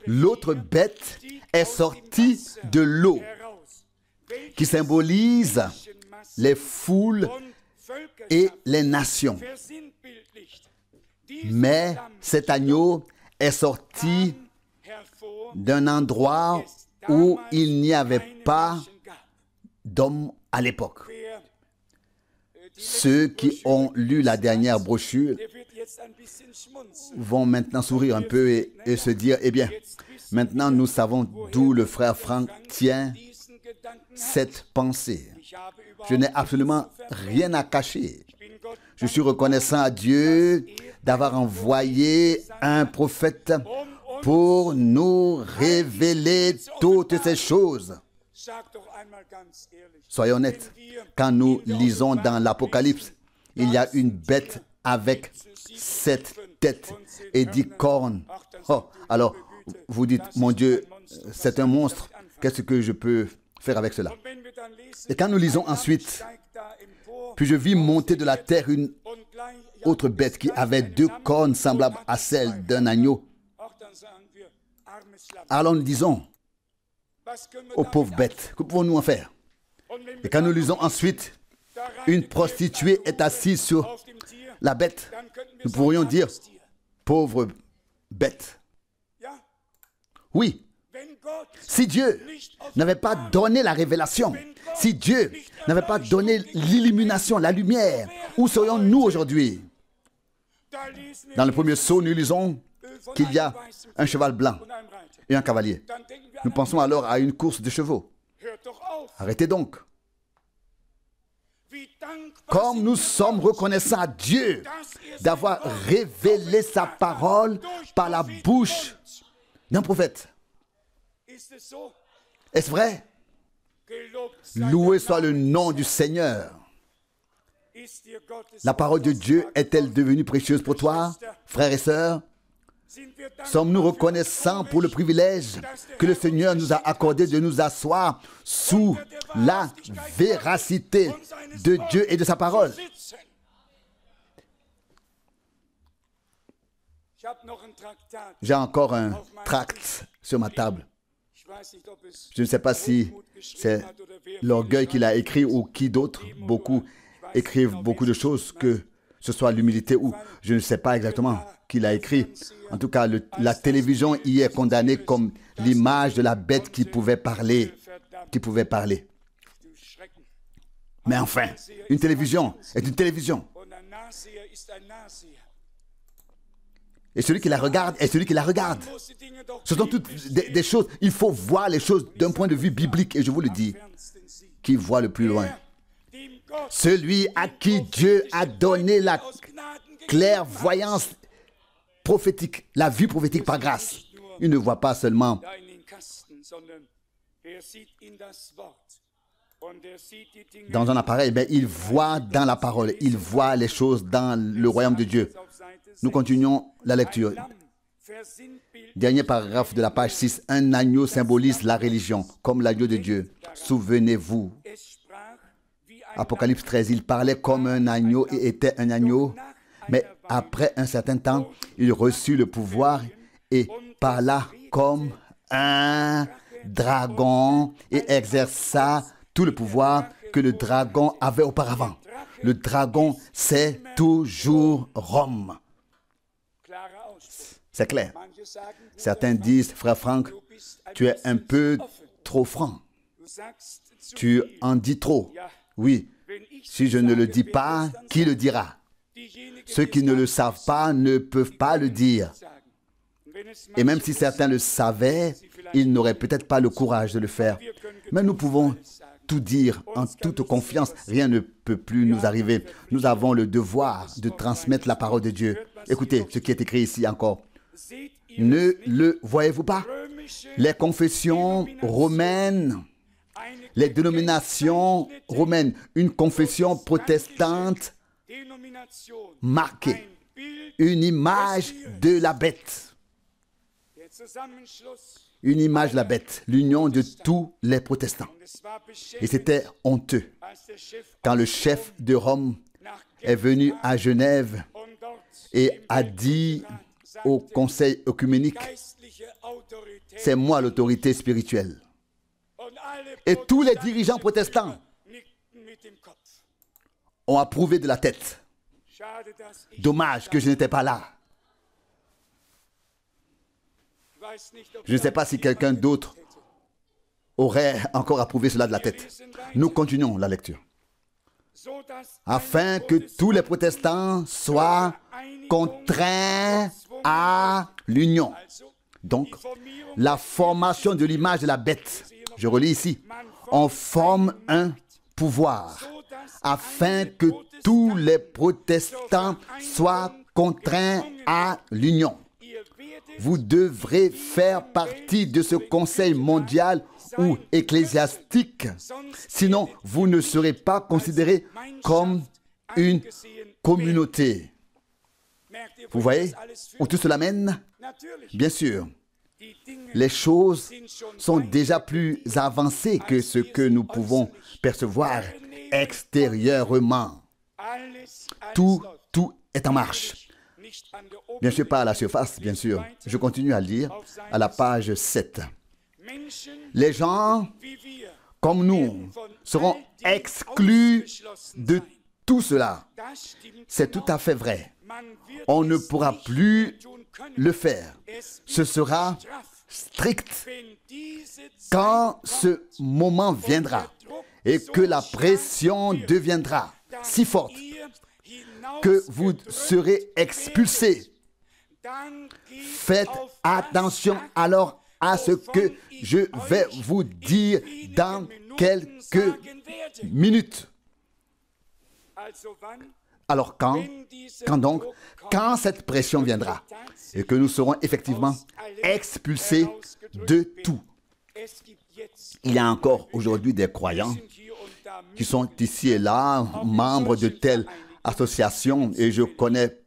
L'autre bête est sortie de l'eau, qui symbolise les foules et les nations. Mais cet agneau est sorti d'un endroit où il n'y avait pas d'homme à l'époque. Ceux qui ont lu la dernière brochure vont maintenant sourire un peu et se dire, eh bien, maintenant nous savons d'où le frère Franck tient cette pensée. Je n'ai absolument rien à cacher. Je suis reconnaissant à Dieu d'avoir envoyé un prophète pour nous révéler toutes ces choses. Soyons honnêtes, quand nous lisons dans l'Apocalypse, il y a une bête avec 7 têtes et 10 cornes. Oh, alors, vous dites, mon Dieu, c'est un monstre. Qu'est-ce que je peux faire avec cela? Et quand nous lisons ensuite, puis je vis monter de la terre une autre bête qui avait 2 cornes semblables à celles d'un agneau. Alors nous disons, ô pauvre bête, que pouvons-nous en faire? Et quand nous lisons ensuite, une prostituée est assise sur la bête, nous pourrions dire, pauvre bête. Oui, si Dieu n'avait pas donné la révélation, si Dieu n'avait pas donné l'illumination, la lumière, où serions-nous aujourd'hui? Dans le premier psaume, nous lisons qu'il y a un cheval blanc et un cavalier. Nous pensons alors à une course de chevaux. Arrêtez donc. Comme nous sommes reconnaissants à Dieu d'avoir révélé sa parole par la bouche d'un prophète. Est-ce vrai? Loué soit le nom du Seigneur. La parole de Dieu est-elle devenue précieuse pour toi, frères et sœurs? Sommes-nous reconnaissants pour le privilège que le Seigneur nous a accordé de nous asseoir sous la véracité de Dieu et de sa parole? J'ai encore un tract sur ma table. Je ne sais pas si c'est l'orgueil qu'il a écrit ou qui d'autre. Beaucoup écrivent beaucoup de choses, que ce soit l'humilité ou je ne sais pas exactement qui l'a écrit. En tout cas, la télévision y est condamnée comme l'image de la bête qui pouvait parler. Mais enfin, une télévision est une télévision. Et celui qui la regarde est celui qui la regarde. Ce sont toutes des choses. Il faut voir les choses d'un point de vue biblique. Et je vous le dis, qui voit le plus loin. Celui à qui Dieu a donné la clairvoyance prophétique, la vue prophétique par grâce. Il ne voit pas seulement dans un appareil, mais il voit dans la parole. Il voit les choses dans le royaume de Dieu. Nous continuons la lecture. Dernier paragraphe de la page 6. Un agneau symbolise la religion, comme l'agneau de Dieu. Souvenez-vous. Apocalypse 13. Il parlait comme un agneau et était un agneau. Mais après un certain temps, il reçut le pouvoir et parla comme un dragon et exerça tout le pouvoir que le dragon avait auparavant. Le dragon, c'est toujours Rome. C'est clair. Certains disent, frère Franck, tu es un peu trop franc. Tu en dis trop. Oui, si je ne le dis pas, qui le dira? Ceux qui ne le savent pas ne peuvent pas le dire. Et même si certains le savaient, ils n'auraient peut-être pas le courage de le faire. Mais nous pouvons tout dire en toute confiance. Rien ne peut plus nous arriver. Nous avons le devoir de transmettre la parole de Dieu. Écoutez ce qui est écrit ici encore. Ne le voyez-vous pas? Les confessions romaines, les dénominations romaines, une confession protestante marquée, une image de la bête. Une image de la bête, l'union de tous les protestants. Et c'était honteux quand le chef de Rome est venu à Genève et a dit au conseil œcuménique, c'est moi l'autorité spirituelle. Et tous les dirigeants protestants ont approuvé de la tête. Dommage que je n'étais pas là. Je ne sais pas si quelqu'un d'autre aurait encore approuvé cela de la tête. Nous continuons la lecture. Afin que tous les protestants soient contraints à l'union. Donc, la formation de l'image de la bête. Je relis ici. On forme un pouvoir afin que tous les protestants soient contraints à l'union. Vous devrez faire partie de ce conseil mondial ou ecclésiastique. Sinon, vous ne serez pas considérés comme une communauté. Vous voyez où tout cela mène? Bien sûr, les choses sont déjà plus avancées que ce que nous pouvons percevoir extérieurement. Tout est en marche. Bien sûr, pas à la surface, bien sûr. Je continue à lire à la page 7. Les gens, comme nous, seront exclus de tout cela. C'est tout à fait vrai. On ne pourra plus le faire. Ce sera stricte. Quand ce moment viendra et que la pression deviendra si forte que vous serez expulsés, faites attention alors à ce que je vais vous dire dans quelques minutes. Alors quand donc, quand cette pression viendra et que nous serons effectivement expulsés de tout. Il y a encore aujourd'hui des croyants qui sont ici et là, membres de telle association, et je connais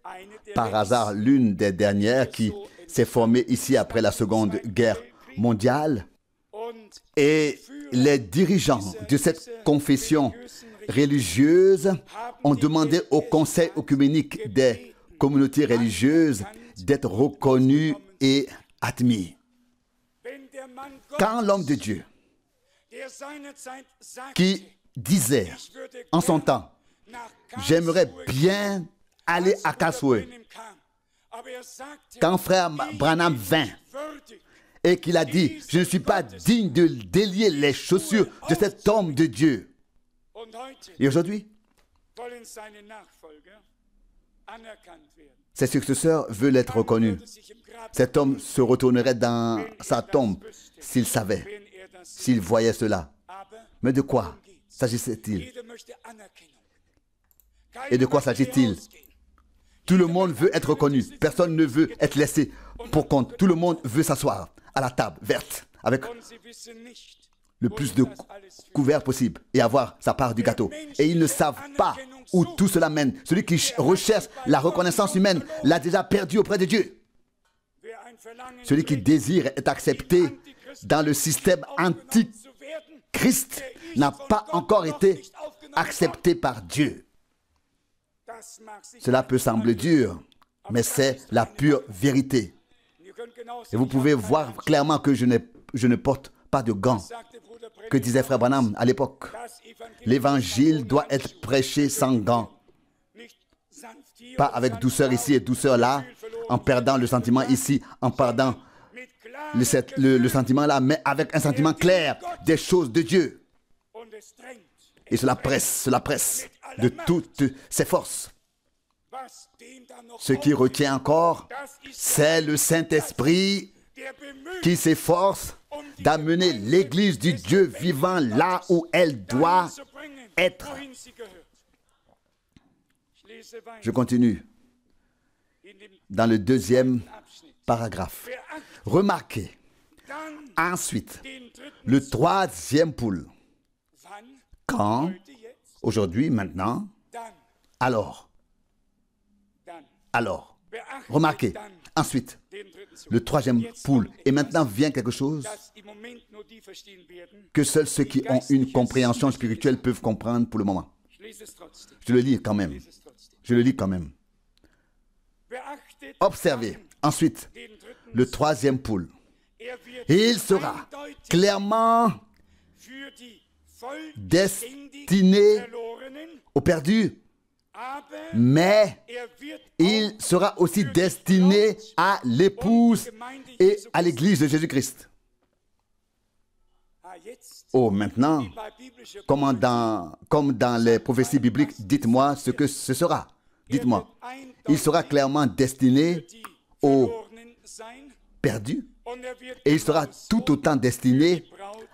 par hasard l'une des dernières qui s'est formée ici après la Seconde Guerre mondiale. Et les dirigeants de cette confession religieuse ont demandé au Conseil œcuménique des communautés religieuses d'être reconnus et admis. Quand l'homme de Dieu, qui disait en son temps, j'aimerais bien aller à Karlsruhe, quand frère Branham vint et qu'il a dit, je ne suis pas digne de délier les chaussures de cet homme de Dieu. Et aujourd'hui, ses successeurs veulent être reconnus. Cet homme se retournerait dans sa tombe s'il savait, s'il voyait cela. Mais de quoi s'agissait-il? Et de quoi s'agit-il? Tout le monde veut être reconnu. Personne ne veut être laissé pour compte. Tout le monde veut s'asseoir à la table verte avec le plus de couverts possible et avoir sa part du gâteau. Et ils ne savent pas où tout cela mène. Celui qui recherche la reconnaissance humaine l'a déjà perdu auprès de Dieu. Celui qui désire être accepté dans le système antichrist n'a pas encore été accepté par Dieu. Cela peut sembler dur, mais c'est la pure vérité. Et vous pouvez voir clairement que je ne porte pas de gants. Que disait frère Branham à l'époque? L'évangile doit être prêché sans gants. Pas avec douceur ici et douceur là, en perdant le sentiment ici, en perdant le sentiment là, mais avec un sentiment clair des choses de Dieu. Et cela presse de toutes ses forces. Ce qui retient encore, c'est le Saint-Esprit qui s'efforce d'amener l'Église du Dieu vivant là où elle doit être. Je continue dans le deuxième paragraphe. Remarquez ensuite le troisième poule. Quand, aujourd'hui, maintenant, alors, remarquez ensuite le troisième poule. Et maintenant vient quelque chose que seuls ceux qui ont une compréhension spirituelle peuvent comprendre pour le moment. Je le lis quand même. Je le lis quand même. Observez ensuite le troisième poule. Il sera clairement destiné aux perdus, mais il sera aussi destiné à l'épouse et à l'église de Jésus-Christ. Oh, maintenant, comme dans les prophéties bibliques, dites-moi ce que ce sera. Dites-moi. Il sera clairement destiné aux perdus et il sera tout autant destiné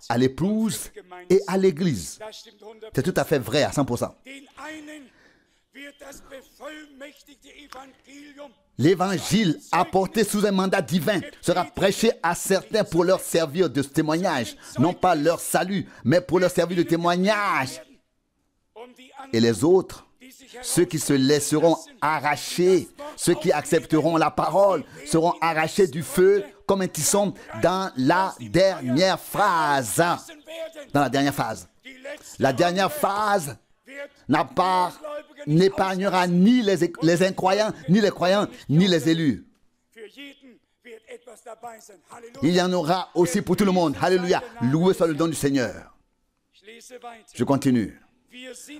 à l'épouse et à l'église. C'est tout à fait vrai à 100%. L'évangile apporté sous un mandat divin sera prêché à certains pour leur servir de témoignage, non pas leur salut, mais pour leur servir de témoignage. Et les autres, ceux qui se laisseront arracher, ceux qui accepteront la parole, seront arrachés du feu comme un tisson dans la dernière phase. Dans la dernière phase. La dernière phase n'épargnera ni les incroyants, ni les croyants, ni les élus. Il y en aura aussi pour tout le monde. Alléluia. Loué soit le nom du Seigneur. Je continue.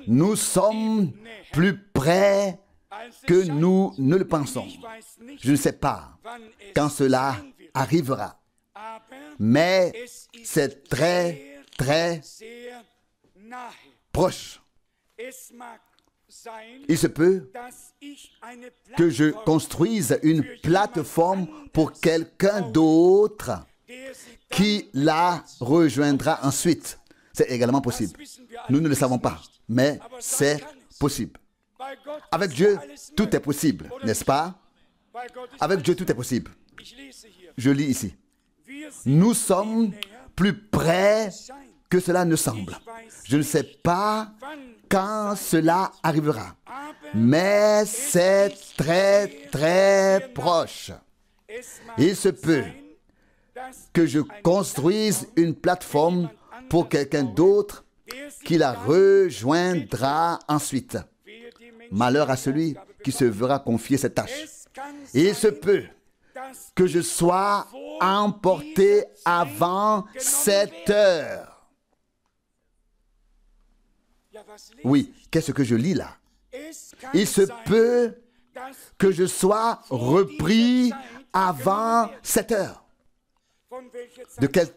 Nous sommes plus près que nous ne le pensons. Je ne sais pas quand cela arrivera. mais c'est très, très proche. Il se peut que je construise une plateforme pour quelqu'un d'autre qui la rejoindra ensuite. C'est également possible. Nous ne le savons pas, mais c'est possible. Avec Dieu, tout est possible, n'est-ce pas? Avec Dieu, tout est possible. Je lis ici. Nous sommes plus près que cela ne semble. Je ne sais pas quand cela arrivera, mais c'est très, très proche. Il se peut que je construise une plateforme pour quelqu'un d'autre qui la rejoindra ensuite. Malheur à celui qui se verra confier cette tâche. Il se peut que je sois emporté avant 7 heures. Oui, qu'est-ce que je lis là? Il se peut que je sois repris avant 7 heures. De quelle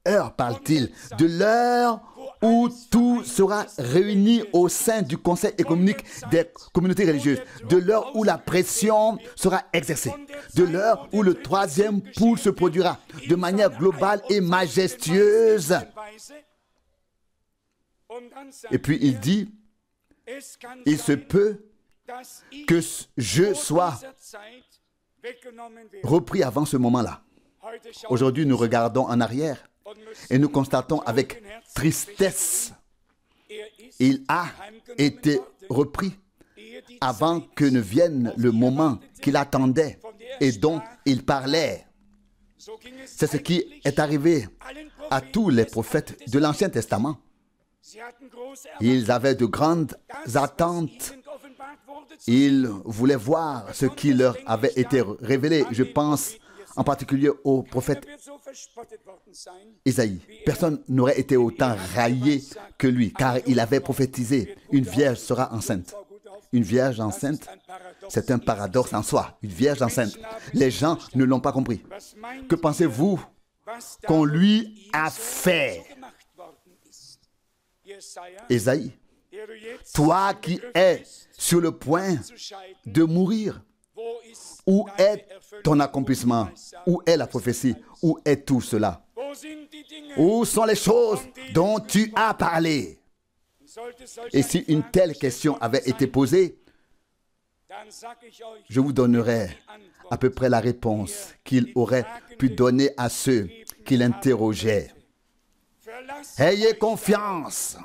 heure parle-t-il? De l'heure où tout sera réuni au sein du conseil économique des communautés religieuses, de l'heure où la pression sera exercée, de l'heure où le troisième pouls se produira de manière globale et majestueuse. Et puis il dit, il se peut que je sois repris avant ce moment-là. Aujourd'hui, nous regardons en arrière et nous constatons avec tristesse, il a été repris avant que ne vienne le moment qu'il attendait et dont il parlait. C'est ce qui est arrivé à tous les prophètes de l'Ancien Testament. Ils avaient de grandes attentes. Ils voulaient voir ce qui leur avait été révélé. Je pense en particulier au prophète Isaïe. Personne n'aurait été autant raillé que lui, car il avait prophétisé, une vierge sera enceinte. Une vierge enceinte, c'est un paradoxe en soi. Une vierge enceinte. Les gens ne l'ont pas compris. Que pensez-vous qu'on lui a fait? Isaïe, toi qui es sur le point de mourir, où est ton accomplissement? Où est la prophétie? Où est tout cela? Où sont les choses dont tu as parlé? Et si une telle question avait été posée, je vous donnerai à peu près la réponse qu'il aurait pu donner à ceux qui l'interrogeaient. Ayez confiance.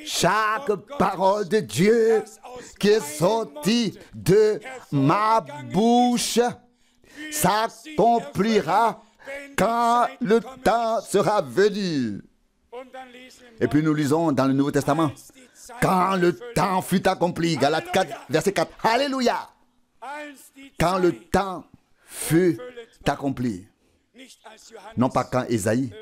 Chaque parole de Dieu qui est sortie de ma bouche s'accomplira quand le temps sera venu. Et puis nous lisons dans le Nouveau Testament, quand le temps fut accompli, Galates 4, verset 4, Alléluia. Quand le temps fut accompli. Non pas quand Ésaïe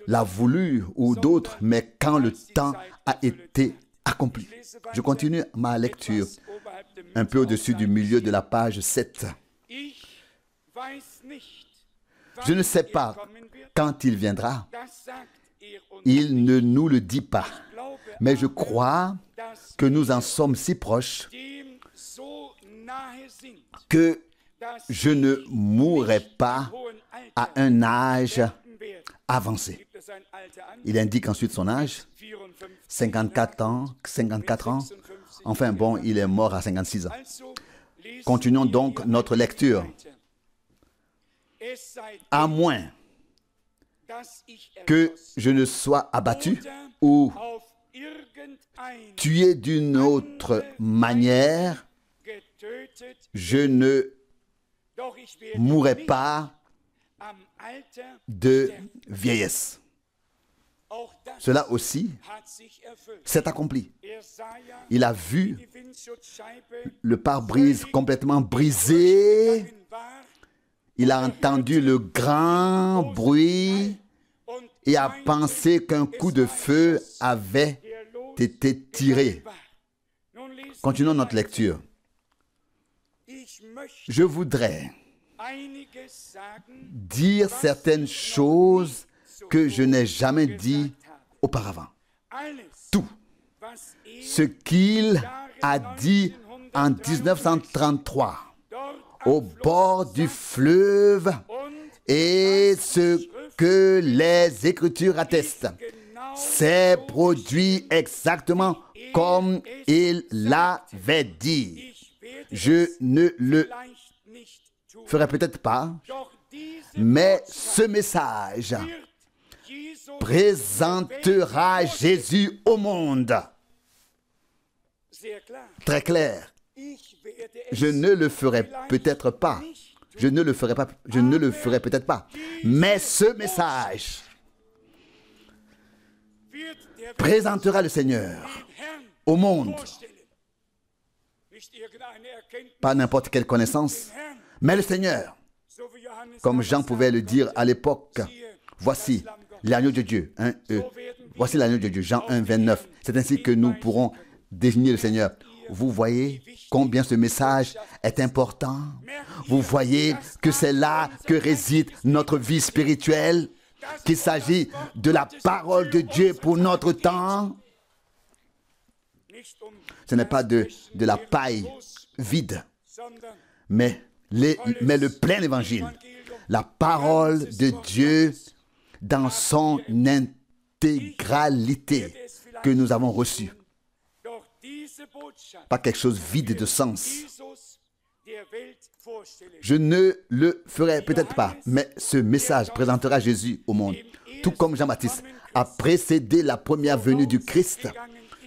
l'a voulu ou d'autres, mais quand le temps a été accompli. Je continue ma lecture un peu au-dessus du milieu de la page 7. Je ne sais pas quand il viendra. Il ne nous le dit pas. Mais je crois que nous en sommes si proches que je ne mourrai pas à un âge avancé. Il indique ensuite son âge, 54 ans. Enfin bon, il est mort à 56 ans. Continuons donc notre lecture. À moins que je ne sois abattu ou tué d'une autre manière, je ne mourrai pas de vieillesse. Cela aussi s'est accompli. Il a vu le pare-brise complètement brisé. Il a entendu le grand bruit et a pensé qu'un coup de feu avait été tiré. Continuons notre lecture. Je voudrais dire certaines choses que je n'ai jamais dit auparavant. Tout ce qu'il a dit en 1933 au bord du fleuve et ce que les Écritures attestent, s'est produit exactement comme il l'avait dit. Je ne le ferai peut-être pas, mais ce message présentera Jésus au monde. Très clair. Je ne le ferai peut-être pas. Je ne le ferai pas. Je ne le ferai peut-être pas. Mais ce message présentera le Seigneur au monde. Pas n'importe quelle connaissance, mais le Seigneur. Comme Jean pouvait le dire à l'époque, voici l'agneau de Dieu. Voici l'agneau de Dieu, Jean 1, 29. C'est ainsi que nous pourrons désigner le Seigneur. Vous voyez combien ce message est important. Vous voyez que c'est là que réside notre vie spirituelle, qu'il s'agit de la parole de Dieu pour notre temps. Ce n'est pas de la paille vide, mais le plein évangile. La parole de Dieu dans son intégralité que nous avons reçue. Pas quelque chose vide de sens. Je ne le ferai peut-être pas, mais ce message présentera Jésus au monde. Tout comme Jean-Baptiste a précédé la première venue du Christ,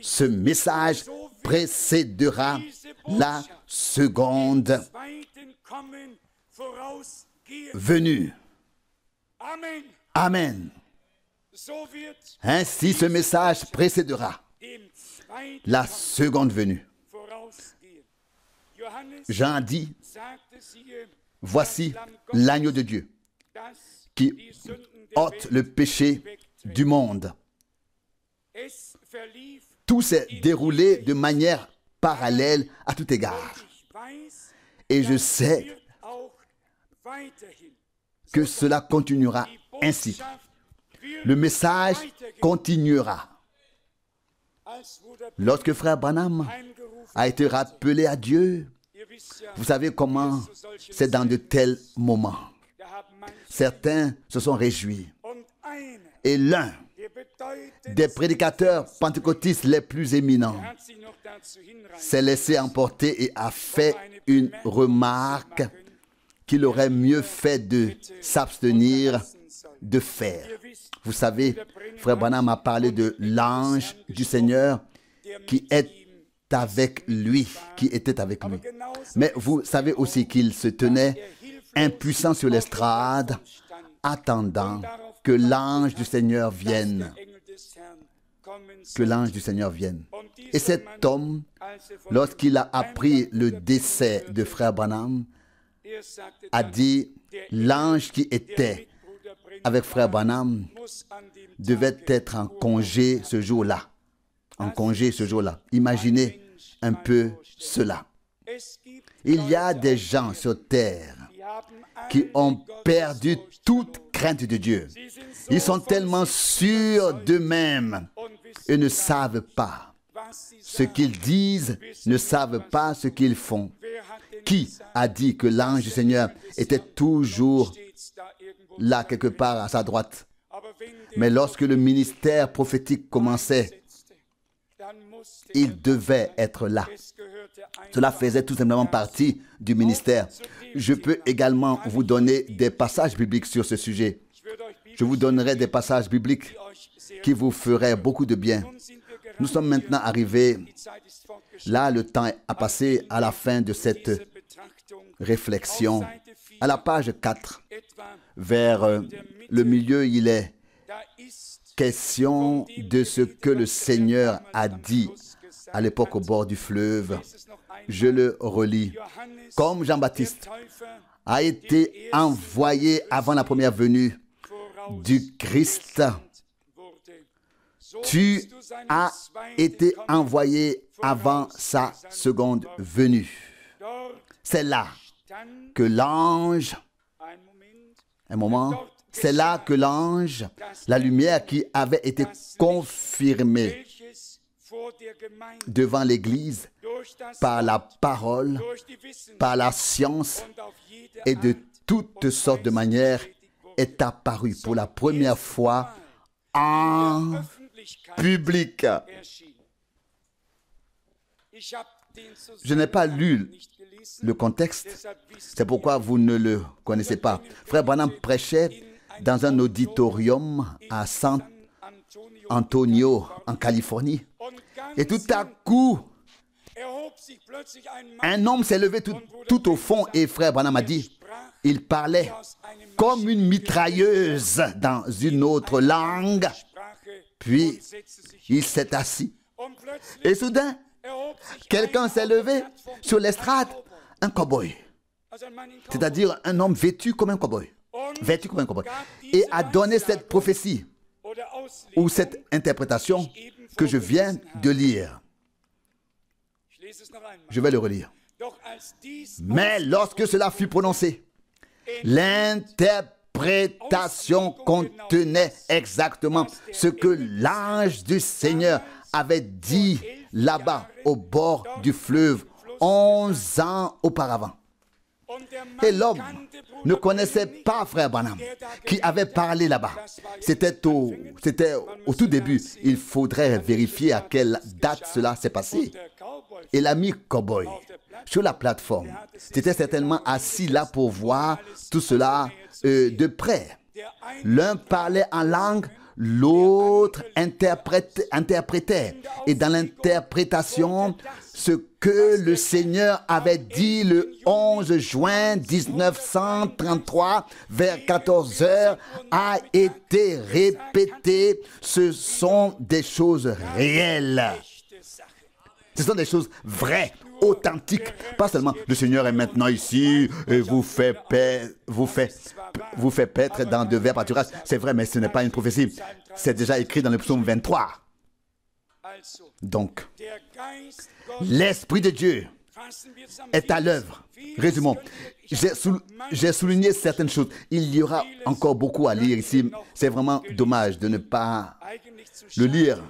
ce message précédera la seconde venue. Amen. Ainsi, ce message précédera la seconde venue. Jean dit, voici l'agneau de Dieu qui ôte le péché du monde. Tout s'est déroulé de manière parallèle à tout égard. Et je sais que cela continuera ainsi. Le message continuera. Lorsque frère Branham a été rappelé à Dieu, vous savez comment c'est dans de tels moments. Certains se sont réjouis. Et l'un des prédicateurs pentecôtistes les plus éminents s'est laissé emporter et a fait une remarque qu'il aurait mieux fait de s'abstenir de faire. Vous savez, frère Branham a parlé de l'ange du Seigneur qui est avec lui, qui était avec lui. Mais vous savez aussi qu'il se tenait impuissant sur l'estrade, attendant que l'ange du Seigneur vienne. Que l'ange du Seigneur vienne. Et cet homme, lorsqu'il a appris le décès de frère Branham, a dit, l'ange qui était avec frère Branham devait être en congé ce jour-là. En congé ce jour-là. Imaginez un peu cela. Il y a des gens sur terre qui ont perdu toute crainte de Dieu. Ils sont tellement sûrs d'eux-mêmes et ne savent pas ce qu'ils disent, ne savent pas ce qu'ils font. Qui a dit que l'ange du Seigneur était toujours là quelque part à sa droite? Mais lorsque le ministère prophétique commençait, il devait être là. Cela faisait tout simplement partie du ministère. Je peux également vous donner des passages bibliques sur ce sujet. Je vous donnerai des passages bibliques qui vous feraient beaucoup de bien. Nous sommes maintenant arrivés, là le temps a passé à la fin de cette réflexion. À la page 4, vers le milieu, il est question de ce que le Seigneur a dit à l'époque au bord du fleuve. Je le relis. Comme Jean-Baptiste a été envoyé avant la première venue du Christ, tu as été envoyé avant sa seconde venue. C'est là que l'ange, un moment, c'est là que l'ange, la lumière qui avait été confirmée devant l'Église par la parole, par la science et de toutes sortes de manières, est apparue pour la première fois en public. Je n'ai pas lu le contexte, c'est pourquoi vous ne le connaissez pas. Frère Branham prêchait dans un auditorium à San Antonio, en Californie. Et tout à coup, un homme s'est levé tout au fond et frère Branham a dit, il parlait comme une mitrailleuse dans une autre langue. Puis, il s'est assis. Et soudain, quelqu'un s'est levé sur l'estrade, un cow-boy. C'est-à-dire un homme vêtu comme un cow-boy. Vêtu comme un cow-boy. Et a donné cette prophétie ou cette interprétation que je viens de lire. Je vais le relire. Mais lorsque cela fut prononcé, l'interprétation contenait exactement ce que l'ange du Seigneur avait dit là-bas au bord du fleuve 11 ans auparavant. Et l'homme ne connaissait pas frère Branham qui avait parlé là-bas. C'était au tout début. Il faudrait vérifier à quelle date cela s'est passé. Et l'ami Cowboy, sur la plateforme, c'était certainement assis là pour voir tout cela de près. L'un parlait en langue, l'autre interprétait. Et dans l'interprétation, ce que le Seigneur avait dit le 11 juin 1933 vers 14 heures a été répété. Ce sont des choses réelles. Ce sont des choses vraies, authentiques. Pas seulement le Seigneur est maintenant ici et vous fait paître dans de verts pâturages. C'est vrai, mais ce n'est pas une prophétie. C'est déjà écrit dans le psaume 23. Donc, l'Esprit de Dieu est à l'œuvre. Résumons. J'ai souligné certaines choses. Il y aura encore beaucoup à lire ici. C'est vraiment dommage de ne pas le lire,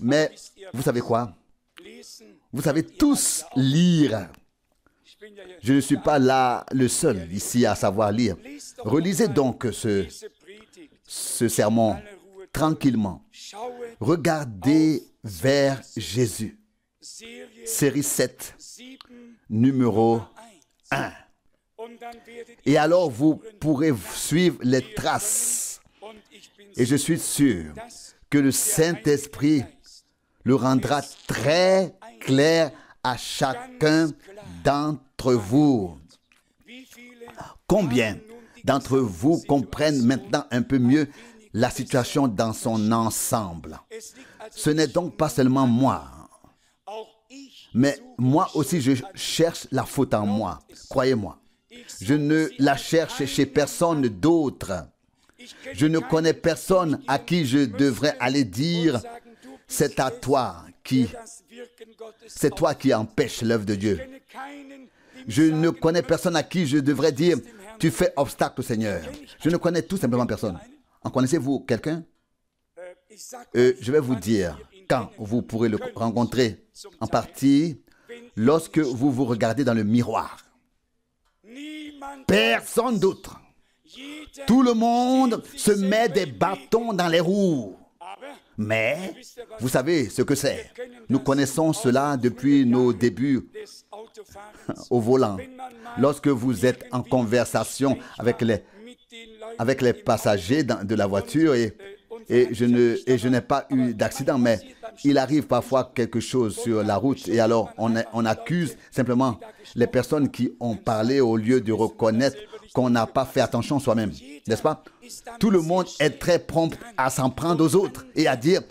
Mais vous savez quoi? Vous savez tous lire. Je ne suis pas là le seul ici à savoir lire. Relisez donc ce sermon tranquillement. Regardez vers Jésus. Série 7, numéro 1. Et alors vous pourrez suivre les traces. Et je suis sûr que le Saint-Esprit le rendra très clair à chacun d'entre vous. Combien d'entre vous comprennent maintenant un peu mieux la situation dans son ensemble? Ce n'est donc pas seulement moi, mais moi aussi je cherche la faute en moi. Croyez-moi, je ne la cherche chez personne d'autre. Je ne connais personne à qui je devrais aller dire « c'est à toi qui empêches l'œuvre de Dieu ». Je ne connais personne à qui je devrais dire « tu fais obstacle au Seigneur ». Je ne connais tout simplement personne. En connaissez-vous quelqu'un? Je vais vous dire quand vous pourrez le rencontrer. En partie, lorsque vous vous regardez dans le miroir. Personne d'autre. Tout le monde se met des bâtons dans les roues. Mais, vous savez ce que c'est. Nous connaissons cela depuis nos débuts au volant. Lorsque vous êtes en conversation avec les passagers de la voiture et je n'ai pas eu d'accident, mais il arrive parfois quelque chose sur la route et alors on accuse simplement les personnes qui ont parlé au lieu de reconnaître qu'on n'a pas fait attention soi-même, n'est-ce pas? Tout le monde est très prompt à s'en prendre aux autres et à dire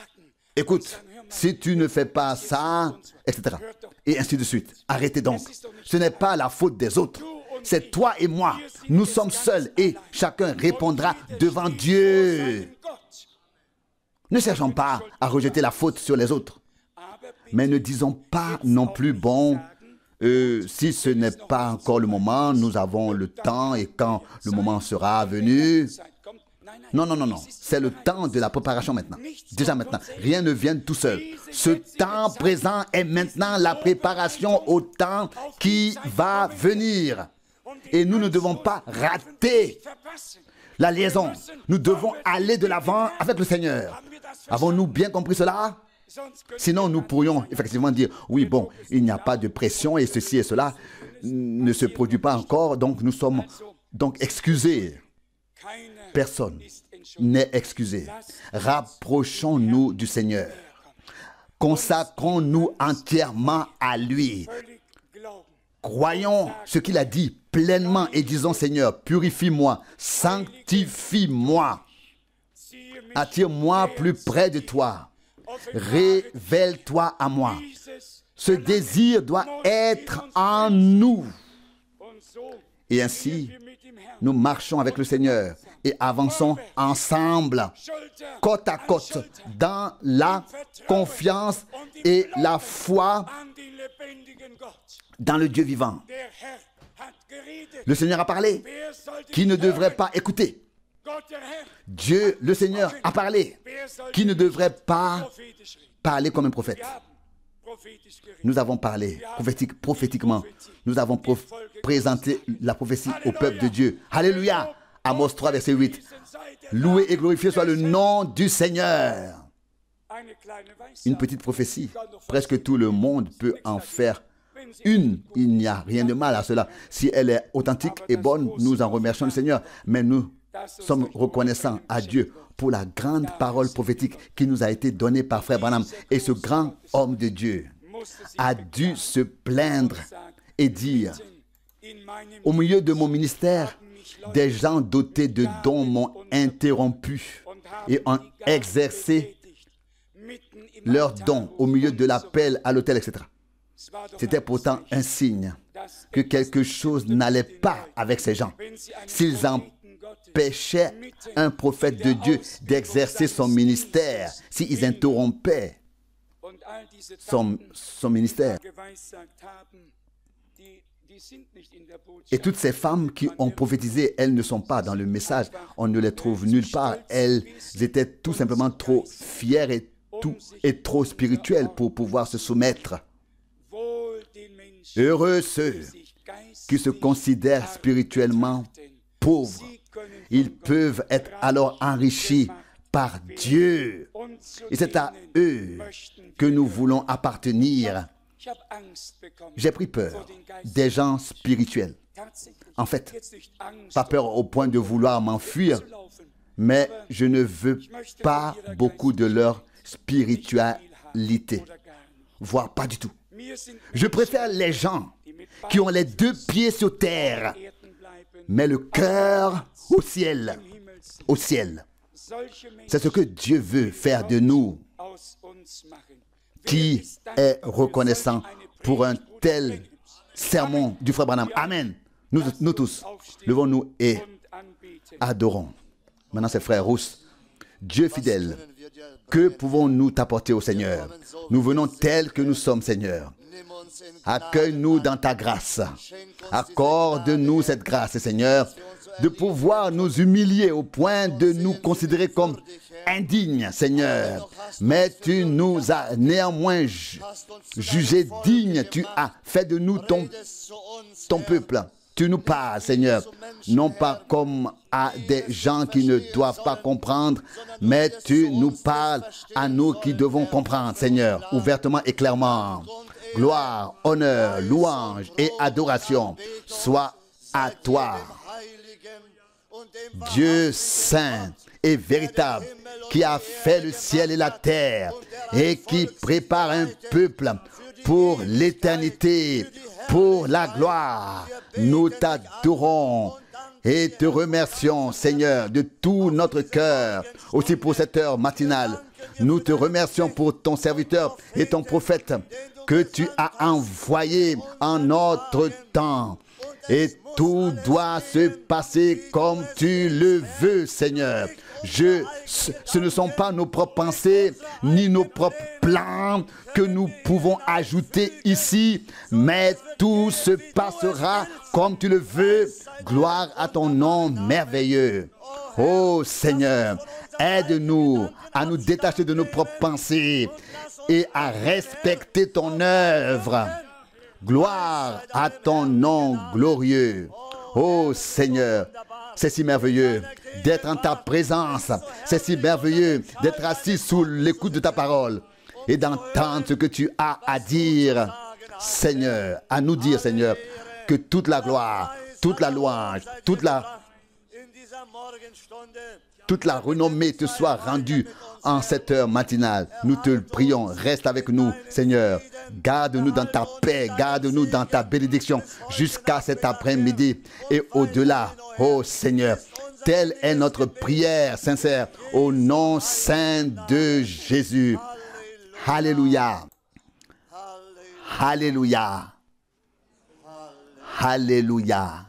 « Écoute, si tu ne fais pas ça, etc. » Et ainsi de suite. Arrêtez donc. Ce n'est pas la faute des autres. C'est toi et moi. Nous sommes seuls et chacun répondra devant Dieu. Ne cherchons pas à rejeter la faute sur les autres. Mais ne disons pas non plus, bon, Si ce n'est pas encore le moment, nous avons le temps et quand le moment sera venu. Non, non, non, non. C'est le temps de la préparation maintenant. Déjà maintenant. Rien ne vient tout seul. Ce temps présent est maintenant la préparation au temps qui va venir. Et nous ne devons pas rater la liaison. Nous devons aller de l'avant avec le Seigneur. Avons-nous bien compris cela? Sinon, nous pourrions effectivement dire, oui, bon, il n'y a pas de pression et ceci et cela ne se produit pas encore, donc nous sommes donc excusés. Personne n'est excusé. Rapprochons-nous du Seigneur. Consacrons-nous entièrement à lui. Croyons ce qu'il a dit pleinement et disons, Seigneur, purifie-moi, sanctifie-moi, attire-moi plus près de toi. Révèle-toi à moi. Ce désir doit être en nous. Et ainsi, nous marchons avec le Seigneur et avançons ensemble, côte à côte, dans la confiance et la foi dans le Dieu vivant. Le Seigneur a parlé. Qui ne devrait pas écouter? Dieu, le Seigneur, a parlé. Qui ne devrait pas parler comme un prophète? Nous avons parlé prophétiquement. Nous avons présenté la prophétie au peuple de Dieu. Alléluia! Amos 3, verset 8. Loué et glorifié soit le nom du Seigneur. Une petite prophétie. Presque tout le monde peut en faire une. Il n'y a rien de mal à cela. Si elle est authentique et bonne, nous en remercions le Seigneur. Mais nous sommes reconnaissants à Dieu pour la grande parole prophétique qui nous a été donnée par Frère Branham. Et ce grand homme de Dieu a dû se plaindre et dire, au milieu de mon ministère, des gens dotés de dons m'ont interrompu et ont exercé leurs dons au milieu de l'appel à l'autel, etc. C'était pourtant un signe que quelque chose n'allait pas avec ces gens. S'ils empêchaient un prophète de Dieu d'exercer son ministère, s'ils interrompaient son ministère. Et toutes ces femmes qui ont prophétisé, elles ne sont pas dans le message. On ne les trouve nulle part. Elles étaient tout simplement trop fières et trop spirituelles pour pouvoir se soumettre. Heureux ceux qui se considèrent spirituellement pauvres. Ils peuvent être alors enrichis par Dieu. Et c'est à eux que nous voulons appartenir. J'ai pris peur des gens spirituels. En fait, pas peur au point de vouloir m'enfuir, mais je ne veux pas beaucoup de leur spiritualité, voire pas du tout. Je préfère les gens qui ont les deux pieds sur terre, mais le cœur au ciel. Au ciel. C'est ce que Dieu veut faire de nous. Qui est reconnaissant pour un tel sermon du frère Branham? Amen. Nous tous, levons-nous et adorons. Maintenant, c'est frère Rousse. Dieu fidèle, que pouvons-nous t'apporter au Seigneur? Nous venons tels que nous sommes, Seigneur. Accueille-nous dans ta grâce. Accorde-nous cette grâce, Seigneur, de pouvoir nous humilier au point de nous considérer comme indignes, Seigneur. Mais tu nous as néanmoins jugés dignes. Tu as fait de nous ton peuple. Tu nous parles, Seigneur, non pas comme à des gens qui ne doivent pas comprendre, mais tu nous parles à nous qui devons comprendre, Seigneur, ouvertement et clairement. Gloire, honneur, louange et adoration soient à toi. Dieu saint et véritable, qui a fait le ciel et la terre et qui prépare un peuple pour l'éternité, pour la gloire. Nous t'adorons et te remercions, Seigneur, de tout notre cœur, aussi pour cette heure matinale. Nous te remercions pour ton serviteur et ton prophète que tu as envoyé en notre temps. Et tout doit se passer comme tu le veux, Seigneur. Ce ne sont pas nos propres pensées, ni nos propres plans que nous pouvons ajouter ici, mais tout se passera comme tu le veux. Gloire à ton nom merveilleux. Oh Seigneur, aide-nous à nous détacher de nos propres pensées et à respecter ton œuvre. Gloire à ton nom glorieux. Oh Seigneur, c'est si merveilleux d'être en ta présence. C'est si merveilleux d'être assis sous l'écoute de ta parole et d'entendre ce que tu as à dire, Seigneur, à nous dire, Seigneur, que toute la gloire, toute la louange, toute la renommée te soit rendue en cette heure matinale. Nous te le prions, reste avec nous, Seigneur. Garde-nous dans ta paix, garde-nous dans ta bénédiction jusqu'à cet après-midi et au-delà. Oh Seigneur, telle est notre prière sincère au nom saint de Jésus. Alléluia. Alléluia. Alléluia.